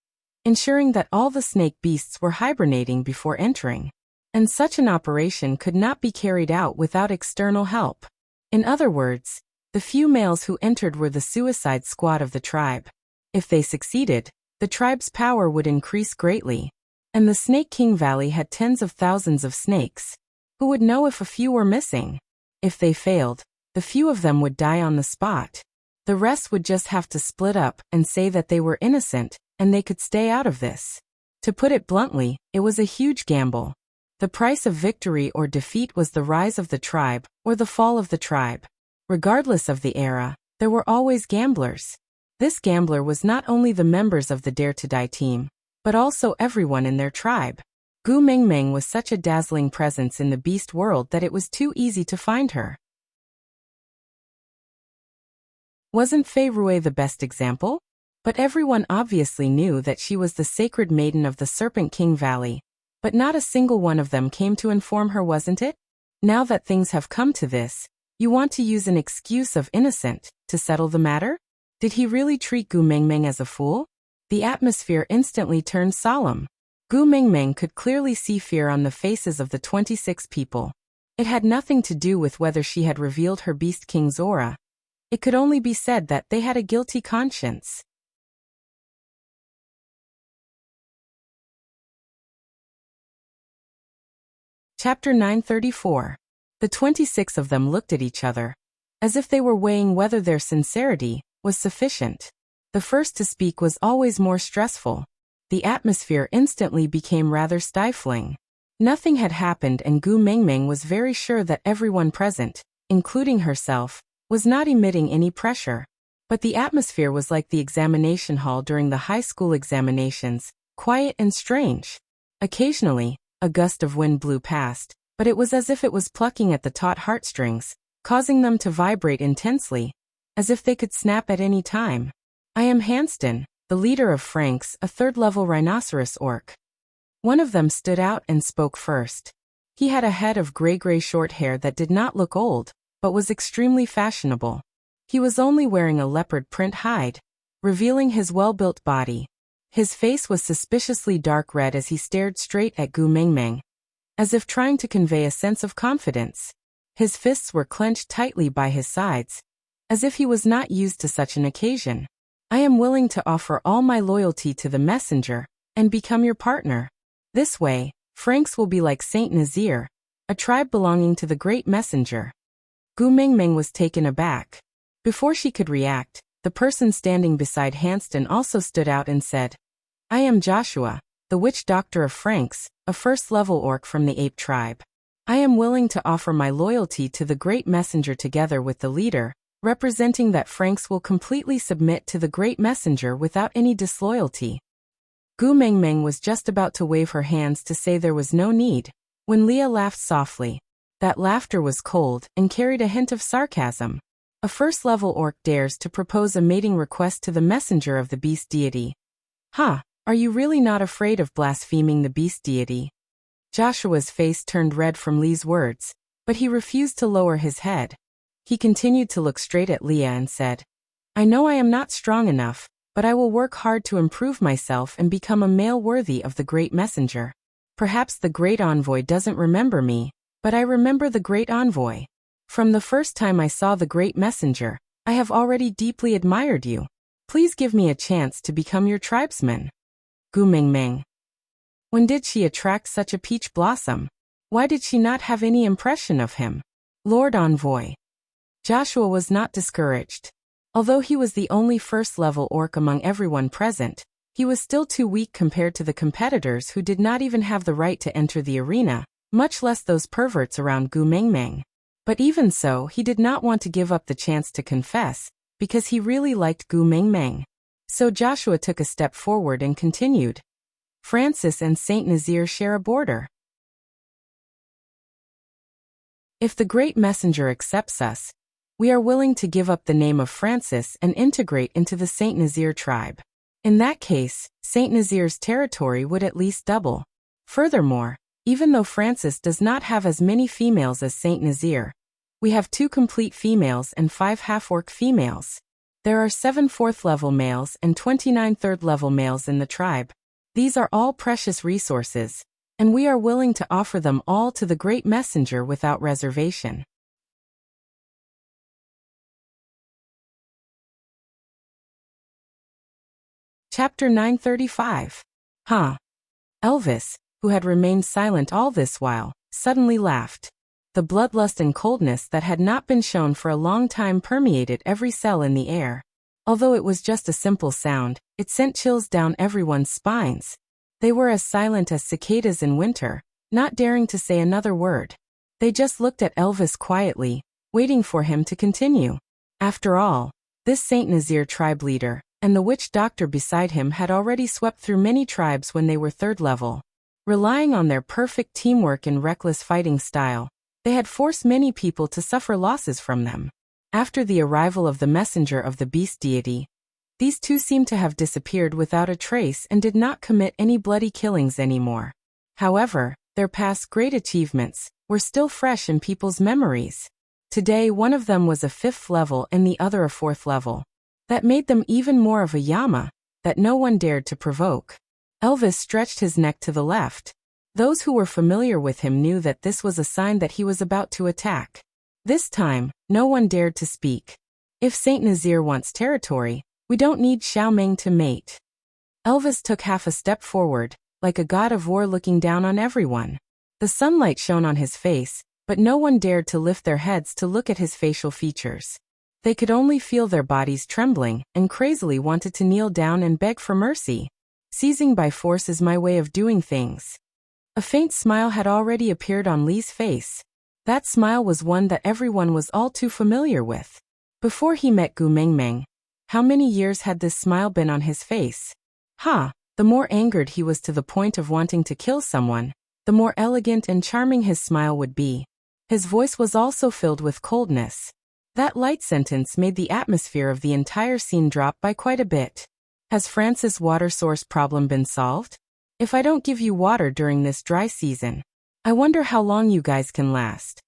ensuring that all the snake beasts were hibernating before entering. And such an operation could not be carried out without external help. In other words, the few males who entered were the suicide squad of the tribe. If they succeeded, the tribe's power would increase greatly. And the Snake King Valley had tens of thousands of snakes. Who would know if a few were missing? If they failed, the few of them would die on the spot. The rest would just have to split up and say that they were innocent, and they could stay out of this. To put it bluntly, it was a huge gamble. The price of victory or defeat was the rise of the tribe, or the fall of the tribe. Regardless of the era, there were always gamblers. This gambler was not only the members of the Dare to Die team, but also everyone in their tribe. Gu Mengmeng was such a dazzling presence in the beast world that it was too easy to find her. Wasn't Fei Rui the best example? But everyone obviously knew that she was the sacred maiden of the Serpent King Valley. But not a single one of them came to inform her, wasn't it? Now that things have come to this, you want to use an excuse of innocent to settle the matter? Did he really treat Gu Mengmeng as a fool? The atmosphere instantly turned solemn. Gu Mengmeng could clearly see fear on the faces of the 26 people. It had nothing to do with whether she had revealed her Beast King's aura. It could only be said that they had a guilty conscience. Chapter 934. The 26 of them looked at each other, as if they were weighing whether their sincerity was sufficient. The first to speak was always more stressful. The atmosphere instantly became rather stifling. Nothing had happened and Gu Mengmeng was very sure that everyone present, including herself, was not emitting any pressure. But the atmosphere was like the examination hall during the high school examinations, quiet and strange. Occasionally, a gust of wind blew past, but it was as if it was plucking at the taut heartstrings, causing them to vibrate intensely, as if they could snap at any time. I am Hanston, the leader of Franks, a third-level rhinoceros orc. One of them stood out and spoke first. He had a head of gray short hair that did not look old, but was extremely fashionable. He was only wearing a leopard print hide, revealing his well-built body. His face was suspiciously dark red as he stared straight at Gu Mengmeng, as if trying to convey a sense of confidence. His fists were clenched tightly by his sides, as if he was not used to such an occasion. I am willing to offer all my loyalty to the messenger, and become your partner. This way, Franks will be like Saint Nazir, a tribe belonging to the great messenger. Gu Mengmeng was taken aback. Before she could react, the person standing beside Hanston also stood out and said, I am Joshua, the witch doctor of Franks, a first-level orc from the ape tribe. I am willing to offer my loyalty to the great messenger together with the leader, representing that Franks will completely submit to the great messenger without any disloyalty. Gu Mengmeng was just about to wave her hands to say there was no need, when Leah laughed softly. That laughter was cold and carried a hint of sarcasm. A first-level orc dares to propose a mating request to the messenger of the beast deity. Huh, are you really not afraid of blaspheming the beast deity? Joshua's face turned red from Lee's words, but he refused to lower his head. He continued to look straight at Leah and said, I know I am not strong enough, but I will work hard to improve myself and become a male worthy of the great messenger. Perhaps the great envoy doesn't remember me, but I remember the great envoy. From the first time I saw the great messenger, I have already deeply admired you. Please give me a chance to become your tribesman. Gu Mengmeng. When did she attract such a peach blossom? Why did she not have any impression of him? Lord Envoy. Joshua was not discouraged. Although he was the only first-level orc among everyone present, he was still too weak compared to the competitors who did not even have the right to enter the arena, much less those perverts around Gu Mengmeng. But even so, he did not want to give up the chance to confess, because he really liked Gu Mengmeng. So Joshua took a step forward and continued. Francis and Saint Nazir share a border. If the great messenger accepts us, we are willing to give up the name of Francis and integrate into the Saint Nazir tribe. In that case, Saint Nazir's territory would at least double. Furthermore, even though Francis does not have as many females as Saint Nazir, we have 2 complete females and 5 half-orc females. There are 7 fourth-level males and 29 third-level males in the tribe. These are all precious resources, and we are willing to offer them all to the great messenger without reservation. Chapter 935. Elvis, who had remained silent all this while, suddenly laughed. The bloodlust and coldness that had not been shown for a long time permeated every cell in the air. Although it was just a simple sound, it sent chills down everyone's spines. They were as silent as cicadas in winter, not daring to say another word. They just looked at Elvis quietly, waiting for him to continue. After all, this Saint Nazir tribe leader, and the witch doctor beside him had already swept through many tribes when they were third level. Relying on their perfect teamwork and reckless fighting style, they had forced many people to suffer losses from them. After the arrival of the messenger of the beast deity, these two seemed to have disappeared without a trace and did not commit any bloody killings anymore. However, their past great achievements were still fresh in people's memories. Today one of them was a 5th level and the other a 4th level. That made them even more of a Yama that no one dared to provoke. Elvis stretched his neck to the left. Those who were familiar with him knew that this was a sign that he was about to attack. This time, no one dared to speak. If Saint Nazir wants territory, we don't need Xiaoming to mate. Elvis took half a step forward, like a god of war looking down on everyone. The sunlight shone on his face, but no one dared to lift their heads to look at his facial features. They could only feel their bodies trembling and crazily wanted to kneel down and beg for mercy. Seizing by force is my way of doing things. A faint smile had already appeared on Li's face. That smile was one that everyone was all too familiar with. Before he met Gu Mengmeng, how many years had this smile been on his face? The more angered he was to the point of wanting to kill someone, the more elegant and charming his smile would be. His voice was also filled with coldness. That light sentence made the atmosphere of the entire scene drop by quite a bit. Has Francis' water source problem been solved? If I don't give you water during this dry season, I wonder how long you guys can last.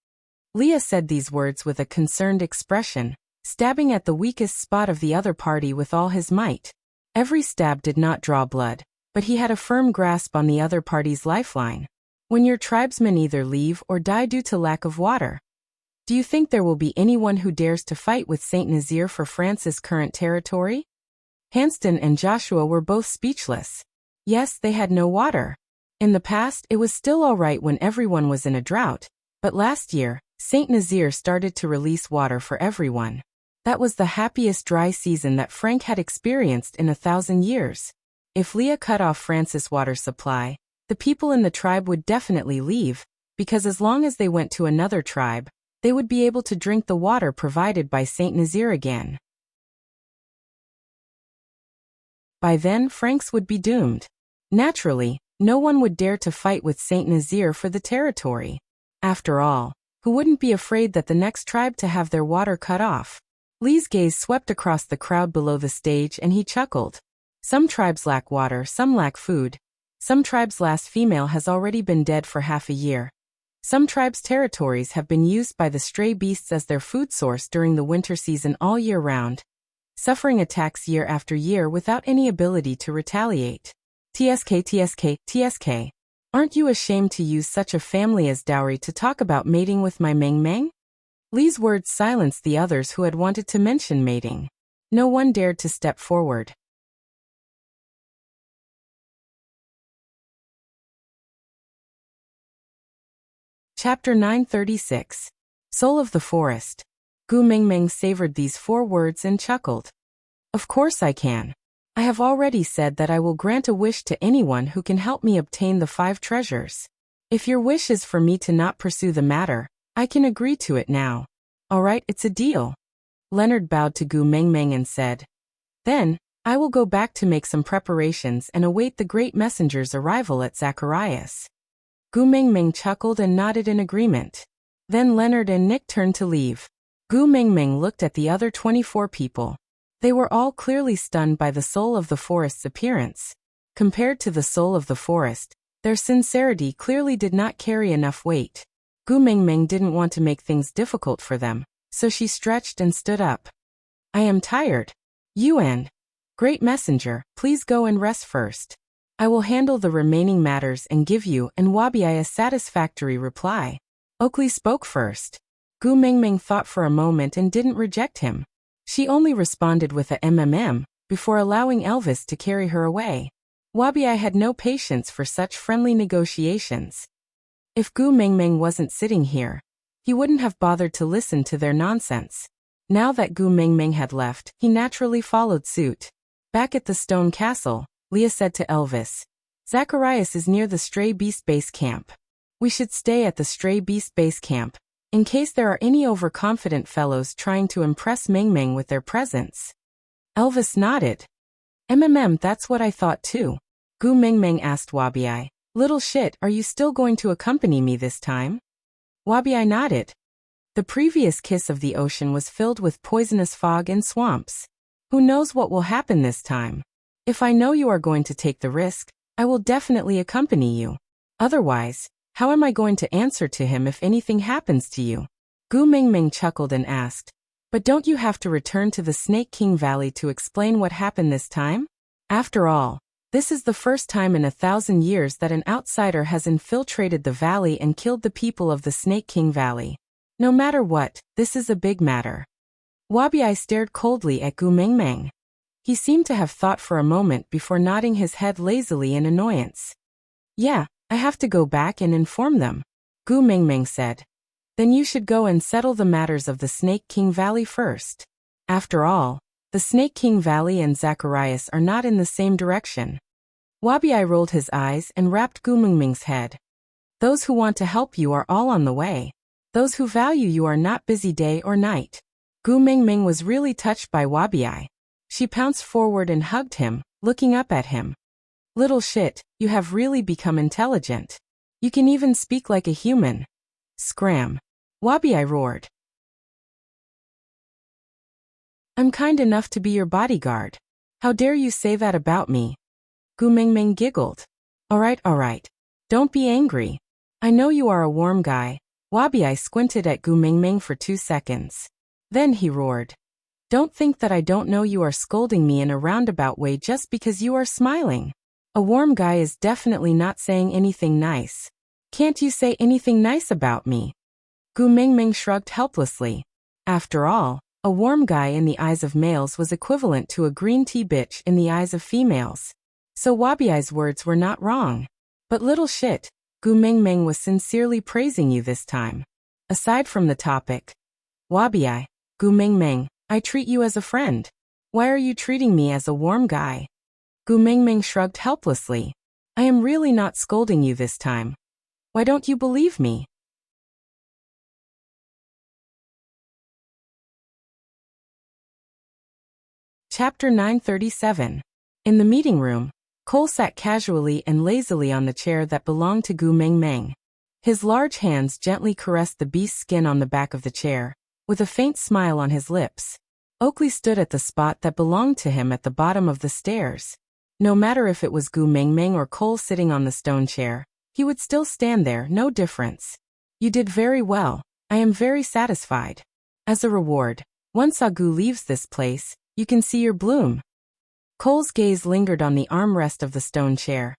Leah said these words with a concerned expression, stabbing at the weakest spot of the other party with all his might. Every stab did not draw blood, but he had a firm grasp on the other party's lifeline. When your tribesmen either leave or die due to lack of water, do you think there will be anyone who dares to fight with Saint Nazir for France's current territory? Hanston and Joshua were both speechless. Yes, they had no water. In the past, it was still all right when everyone was in a drought, but last year, Saint Nazir started to release water for everyone. That was the happiest dry season that Frank had experienced in 1,000 years. If Leah cut off Francis' water supply, the people in the tribe would definitely leave, because as long as they went to another tribe, they would be able to drink the water provided by Saint Nazir again. By then, Franks would be doomed. Naturally, no one would dare to fight with Saint Nazir for the territory. After all, who wouldn't be afraid that the next tribe to have their water cut off? Li's gaze swept across the crowd below the stage and he chuckled. Some tribes lack water, some lack food. Some tribes' last female has already been dead for half a year. Some tribes' territories have been used by the stray beasts as their food source during the winter season all year round, suffering attacks year after year without any ability to retaliate. TSK. Aren't you ashamed to use such a family as dowry to talk about mating with my Meng Meng? Li's words silenced the others who had wanted to mention mating. No one dared to step forward. Chapter 936. Soul of the Forest. Gu Mengmeng savored these 4 words and chuckled. Of course I can. I have already said that I will grant a wish to anyone who can help me obtain the 5 treasures. If your wish is for me to not pursue the matter, I can agree to it now. All right, it's a deal. Leonard bowed to Gu Mengmeng and said, Then, I will go back to make some preparations and await the great messenger's arrival at Zacharias. Gu Mengmeng chuckled and nodded in agreement. Then Leonard and Nick turned to leave. Gu Mengmeng looked at the other 24 people. They were all clearly stunned by the soul of the forest's appearance. Compared to the soul of the forest, their sincerity clearly did not carry enough weight. Gu Mengmeng didn't want to make things difficult for them, so she stretched and stood up. I am tired. Yuan, great messenger, please go and rest first. I will handle the remaining matters and give you and Wabi a satisfactory reply. Oakley spoke first. Gu Mengmeng thought for a moment and didn't reject him. She only responded with a before allowing Elvis to carry her away. Wabi had no patience for such friendly negotiations. If Gu Mengmeng wasn't sitting here, he wouldn't have bothered to listen to their nonsense. Now that Gu Mengmeng had left, he naturally followed suit. Back at the stone castle, Leah said to Elvis, Zacharias is near the Stray Beast Base Camp. We should stay at the Stray Beast Base Camp, in case there are any overconfident fellows trying to impress Meng Meng with their presence. Elvis nodded. That's what I thought too. Gu Meng Meng asked Wabi. Little shit, are you still going to accompany me this time? Wabi nodded. The previous kiss of the ocean was filled with poisonous fog and swamps. Who knows what will happen this time? If I know you are going to take the risk, I will definitely accompany you. Otherwise, how am I going to answer to him if anything happens to you? Gu Meng Meng chuckled and asked, but don't you have to return to the Snake King Valley to explain what happened this time? After all, this is the first time in 1,000 years that an outsider has infiltrated the valley and killed the people of the Snake King Valley. No matter what, this is a big matter. Wabi stared coldly at Gu Meng Meng. He seemed to have thought for a moment before nodding his head lazily in annoyance. Yeah, I have to go back and inform them, Gu Meng Meng said. Then you should go and settle the matters of the Snake King Valley first. After all, the Snake King Valley and Zacharias are not in the same direction. Wabi rolled his eyes and rapped Gu Meng Meng's head. Those who want to help you are all on the way. Those who value you are not busy day or night. Gu Meng Meng was really touched by Wabi. She pounced forward and hugged him, looking up at him. Little shit, you have really become intelligent. You can even speak like a human. Scram. Wabi roared. I'm kind enough to be your bodyguard. How dare you say that about me? Gu Meng Meng giggled. Alright. Don't be angry. I know you are a warm guy. Wabi squinted at Gu Meng Meng for 2 seconds. Then he roared. Don't think that I don't know you are scolding me in a roundabout way just because you are smiling. A warm guy is definitely not saying anything nice. Can't you say anything nice about me? Gu Meng Meng shrugged helplessly. After all, a warm guy in the eyes of males was equivalent to a green tea bitch in the eyes of females. So Wabi's words were not wrong. But little shit, Gu Meng Meng was sincerely praising you this time. Aside from the topic. Wabi, Gu Meng Meng, I treat you as a friend. Why are you treating me as a warm guy? Gu Meng Meng shrugged helplessly. I am really not scolding you this time. Why don't you believe me? Chapter 937. In the meeting room, Cole sat casually and lazily on the chair that belonged to Gu Meng Meng. His large hands gently caressed the beast's skin on the back of the chair, with a faint smile on his lips. Oakley stood at the spot that belonged to him at the bottom of the stairs. No matter if it was Gu Meng Meng or Cole sitting on the stone chair, he would still stand there, no difference. You did very well. I am very satisfied. As a reward, once Agu leaves this place, you can see your bloom. Cole's gaze lingered on the armrest of the stone chair,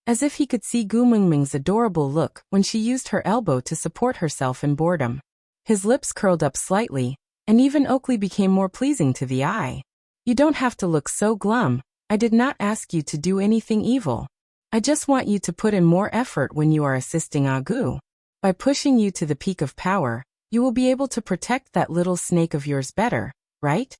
as if he could see Gu Meng Meng's adorable look when she used her elbow to support herself in boredom. His lips curled up slightly, and even Oakley became more pleasing to the eye. You don't have to look so glum. I did not ask you to do anything evil. I just want you to put in more effort when you are assisting Agu. By pushing you to the peak of power, you will be able to protect that little snake of yours better, right?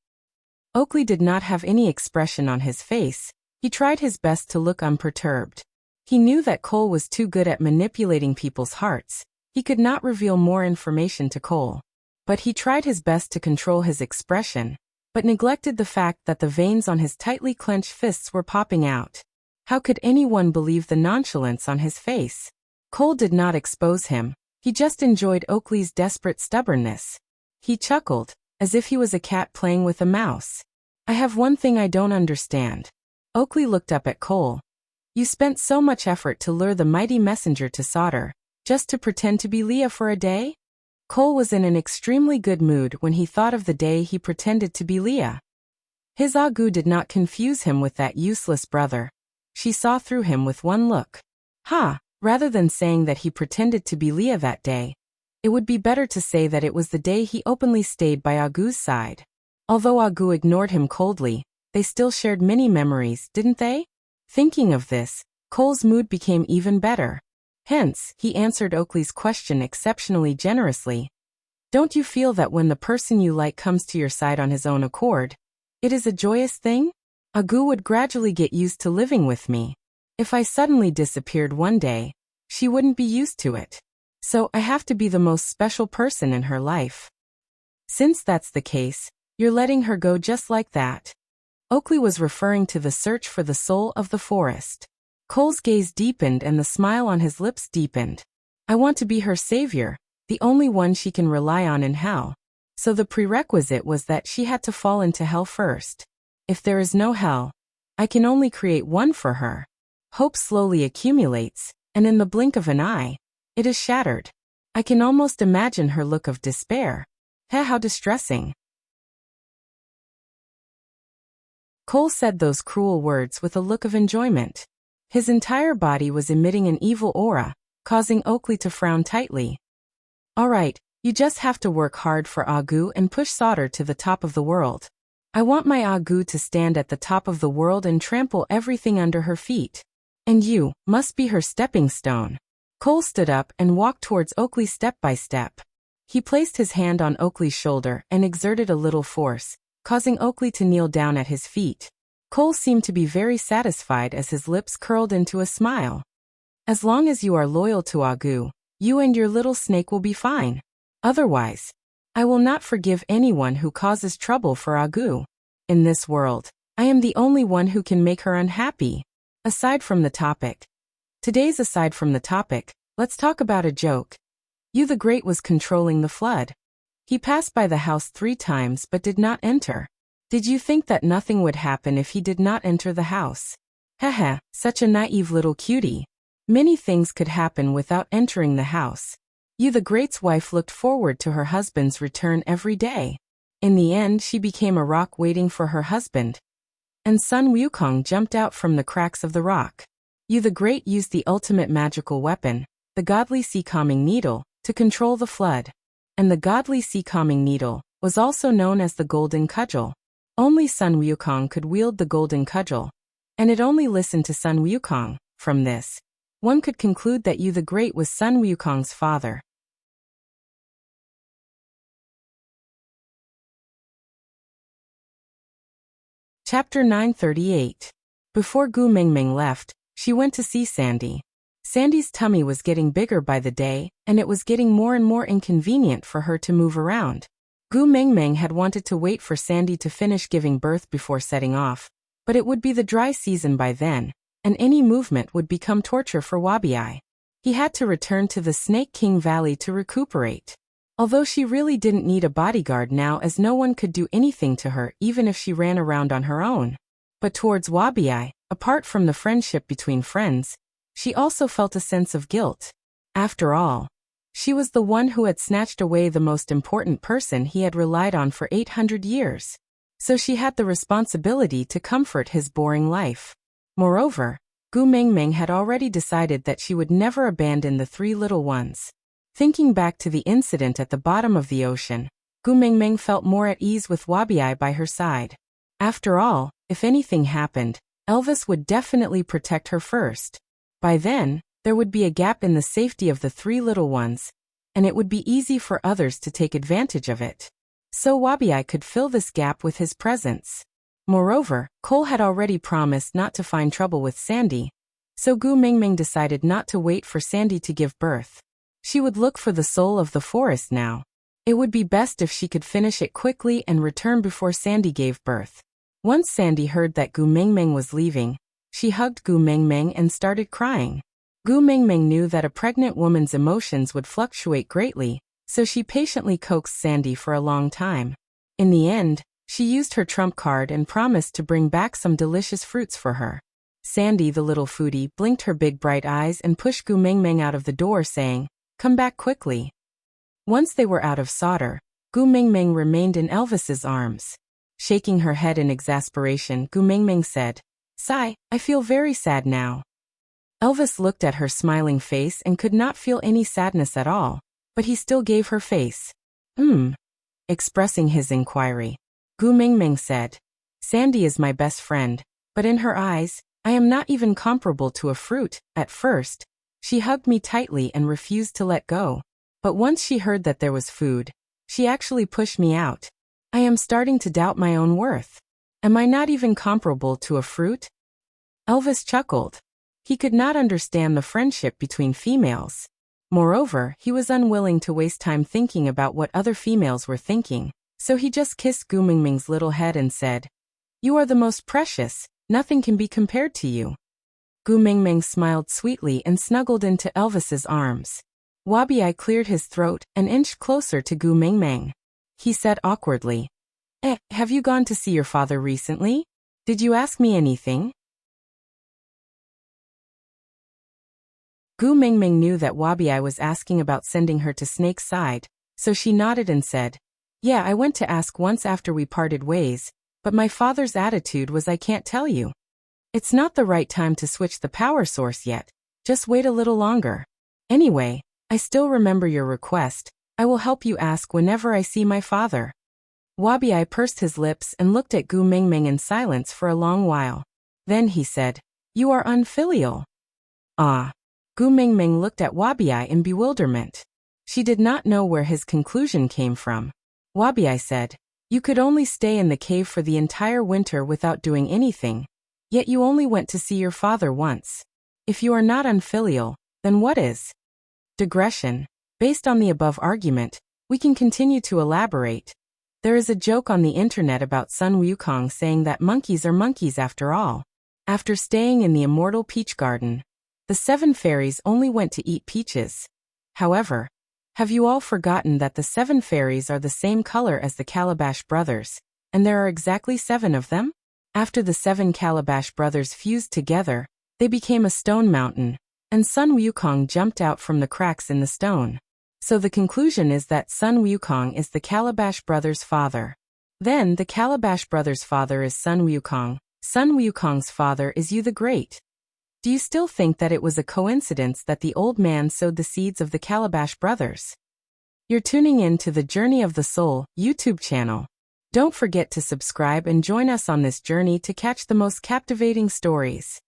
Oakley did not have any expression on his face. He tried his best to look unperturbed. He knew that Cole was too good at manipulating people's hearts. He could not reveal more information to Cole. But he tried his best to control his expression, but neglected the fact that the veins on his tightly clenched fists were popping out. How could anyone believe the nonchalance on his face? Cole did not expose him. He just enjoyed Oakley's desperate stubbornness. He chuckled, as if he was a cat playing with a mouse. I have one thing I don't understand. Oakley looked up at Cole. You spent so much effort to lure the mighty messenger to Sauter, just to pretend to be Leah for a day? Cole was in an extremely good mood when he thought of the day he pretended to be Leah. His Agu did not confuse him with that useless brother. She saw through him with one look. Rather than saying that he pretended to be Leah that day, it would be better to say that it was the day he openly stayed by Agu's side. Although Agu ignored him coldly, they still shared many memories, didn't they? Thinking of this, Cole's mood became even better. Hence, he answered Oakley's question exceptionally generously. Don't you feel that when the person you like comes to your side on his own accord, it is a joyous thing? Agu would gradually get used to living with me. If I suddenly disappeared one day, she wouldn't be used to it. So I have to be the most special person in her life. Since that's the case, you're letting her go just like that. Oakley was referring to the search for the soul of the forest. Cole's gaze deepened and the smile on his lips deepened. I want to be her savior, the only one she can rely on in hell. So the prerequisite was that she had to fall into hell first. If there is no hell, I can only create one for her. Hope slowly accumulates, and in the blink of an eye, it is shattered. I can almost imagine her look of despair. How distressing. Cole said those cruel words with a look of enjoyment. His entire body was emitting an evil aura, causing Oakley to frown tightly. All right, you just have to work hard for Agu and push Sauter to the top of the world. I want my Agu to stand at the top of the world and trample everything under her feet. And you must be her stepping stone. Cole stood up and walked towards Oakley step by step. He placed his hand on Oakley's shoulder and exerted a little force, causing Oakley to kneel down at his feet. Cole seemed to be very satisfied as his lips curled into a smile. As long as you are loyal to Agu, you and your little snake will be fine. Otherwise, I will not forgive anyone who causes trouble for Agu. In this world, I am the only one who can make her unhappy. Aside from the topic. Aside from the topic, let's talk about a joke. You the Great was controlling the flood. He passed by the house 3 times but did not enter. Did you think that nothing would happen if he did not enter the house? Haha, such a naive little cutie. Many things could happen without entering the house. You the Great's wife looked forward to her husband's return every day. In the end, she became a rock waiting for her husband. And Sun Wukong jumped out from the cracks of the rock. You the Great used the ultimate magical weapon, the godly sea-calming needle, to control the flood. And the godly sea-calming needle was also known as the golden cudgel. Only Sun Wukong could wield the golden cudgel. And it only listened to Sun Wukong. From this, one could conclude that You the Great was Sun Wukong's father. Chapter 938. Before Gu Mingming left, she went to see Sandy. Sandy's tummy was getting bigger by the day, and it was getting more and more inconvenient for her to move around. Gu Mingming had wanted to wait for Sandy to finish giving birth before setting off, but it would be the dry season by then, and any movement would become torture for Wabi. He had to return to the Snake King Valley to recuperate. Although she really didn't need a bodyguard now as no one could do anything to her even if she ran around on her own. But towards Wabi, apart from the friendship between friends, she also felt a sense of guilt. After all, she was the one who had snatched away the most important person he had relied on for 800 years. So she had the responsibility to comfort his boring life. Moreover, Gu Mingming had already decided that she would never abandon the 3 little ones. Thinking back to the incident at the bottom of the ocean, Gu Mingming felt more at ease with Wabi by her side. After all, if anything happened, Elvis would definitely protect her first. By then, there would be a gap in the safety of the 3 little ones, and it would be easy for others to take advantage of it. So Wabi could fill this gap with his presence. Moreover, Cole had already promised not to find trouble with Sandy, so Gu Mingming decided not to wait for Sandy to give birth. She would look for the soul of the forest now. It would be best if she could finish it quickly and return before Sandy gave birth. Once Sandy heard that Gu Mingming was leaving, she hugged Gu Mingming and started crying. Gu Mingming knew that a pregnant woman's emotions would fluctuate greatly, so she patiently coaxed Sandy for a long time. In the end, she used her trump card and promised to bring back some delicious fruits for her. Sandy, the little foodie, blinked her big bright eyes and pushed Gu Mingming out of the door saying, "Come back quickly." Once they were out of Sauter, Gu Mingming remained in Elvis's arms. Shaking her head in exasperation, Gu Mingming said, "Sigh, I feel very sad now." Elvis looked at her smiling face and could not feel any sadness at all, but he still gave her face. Expressing his inquiry, Gu Mingming said, "Sandy is my best friend, but in her eyes, I am not even comparable to a fruit." At first, she hugged me tightly and refused to let go. But once she heard that there was food, she actually pushed me out. I am starting to doubt my own worth. Am I not even comparable to a fruit? Elvis chuckled. He could not understand the friendship between females. Moreover, he was unwilling to waste time thinking about what other females were thinking, so he just kissed Gu Mingming's little head and said, "You are the most precious, nothing can be compared to you." Gu Mingming smiled sweetly and snuggled into Elvis's arms. Wabi cleared his throat and inched closer to Gu Mingming. He said awkwardly, have you gone to see your father recently? Did you ask me anything? Gu Mingming knew that Wabi was asking about sending her to Snake's side, so she nodded and said, "Yeah, I went to ask once after we parted ways, but my father's attitude was I can't tell you. It's not the right time to switch the power source yet, just wait a little longer. Anyway, I still remember your request, I will help you ask whenever I see my father." Wabi pursed his lips and looked at Gu Mingming in silence for a long while. Then he said, "You are unfilial." Ah. Gu Mingming looked at Wabi in bewilderment. She did not know where his conclusion came from. Wabi said, "You could only stay in the cave for the entire winter without doing anything, yet you only went to see your father once. If you are not unfilial, then what is?" Digression. Based on the above argument, we can continue to elaborate. There is a joke on the internet about Sun Wukong saying that monkeys are monkeys after all. After staying in the immortal peach garden, the 7 fairies only went to eat peaches. However, have you all forgotten that the 7 fairies are the same color as the Calabash brothers, and there are exactly 7 of them? After the 7 Calabash brothers fused together, they became a stone mountain, and Sun Wukong jumped out from the cracks in the stone. So the conclusion is that Sun Wukong is the Calabash brothers' father. Then the Calabash brothers' father is Sun Wukong. Sun Wukong's father is Yu the Great. Do you still think that it was a coincidence that the old man sowed the seeds of the Calabash brothers? You're tuning in to the Journey of the Soul YouTube channel. Don't forget to subscribe and join us on this journey to catch the most captivating stories.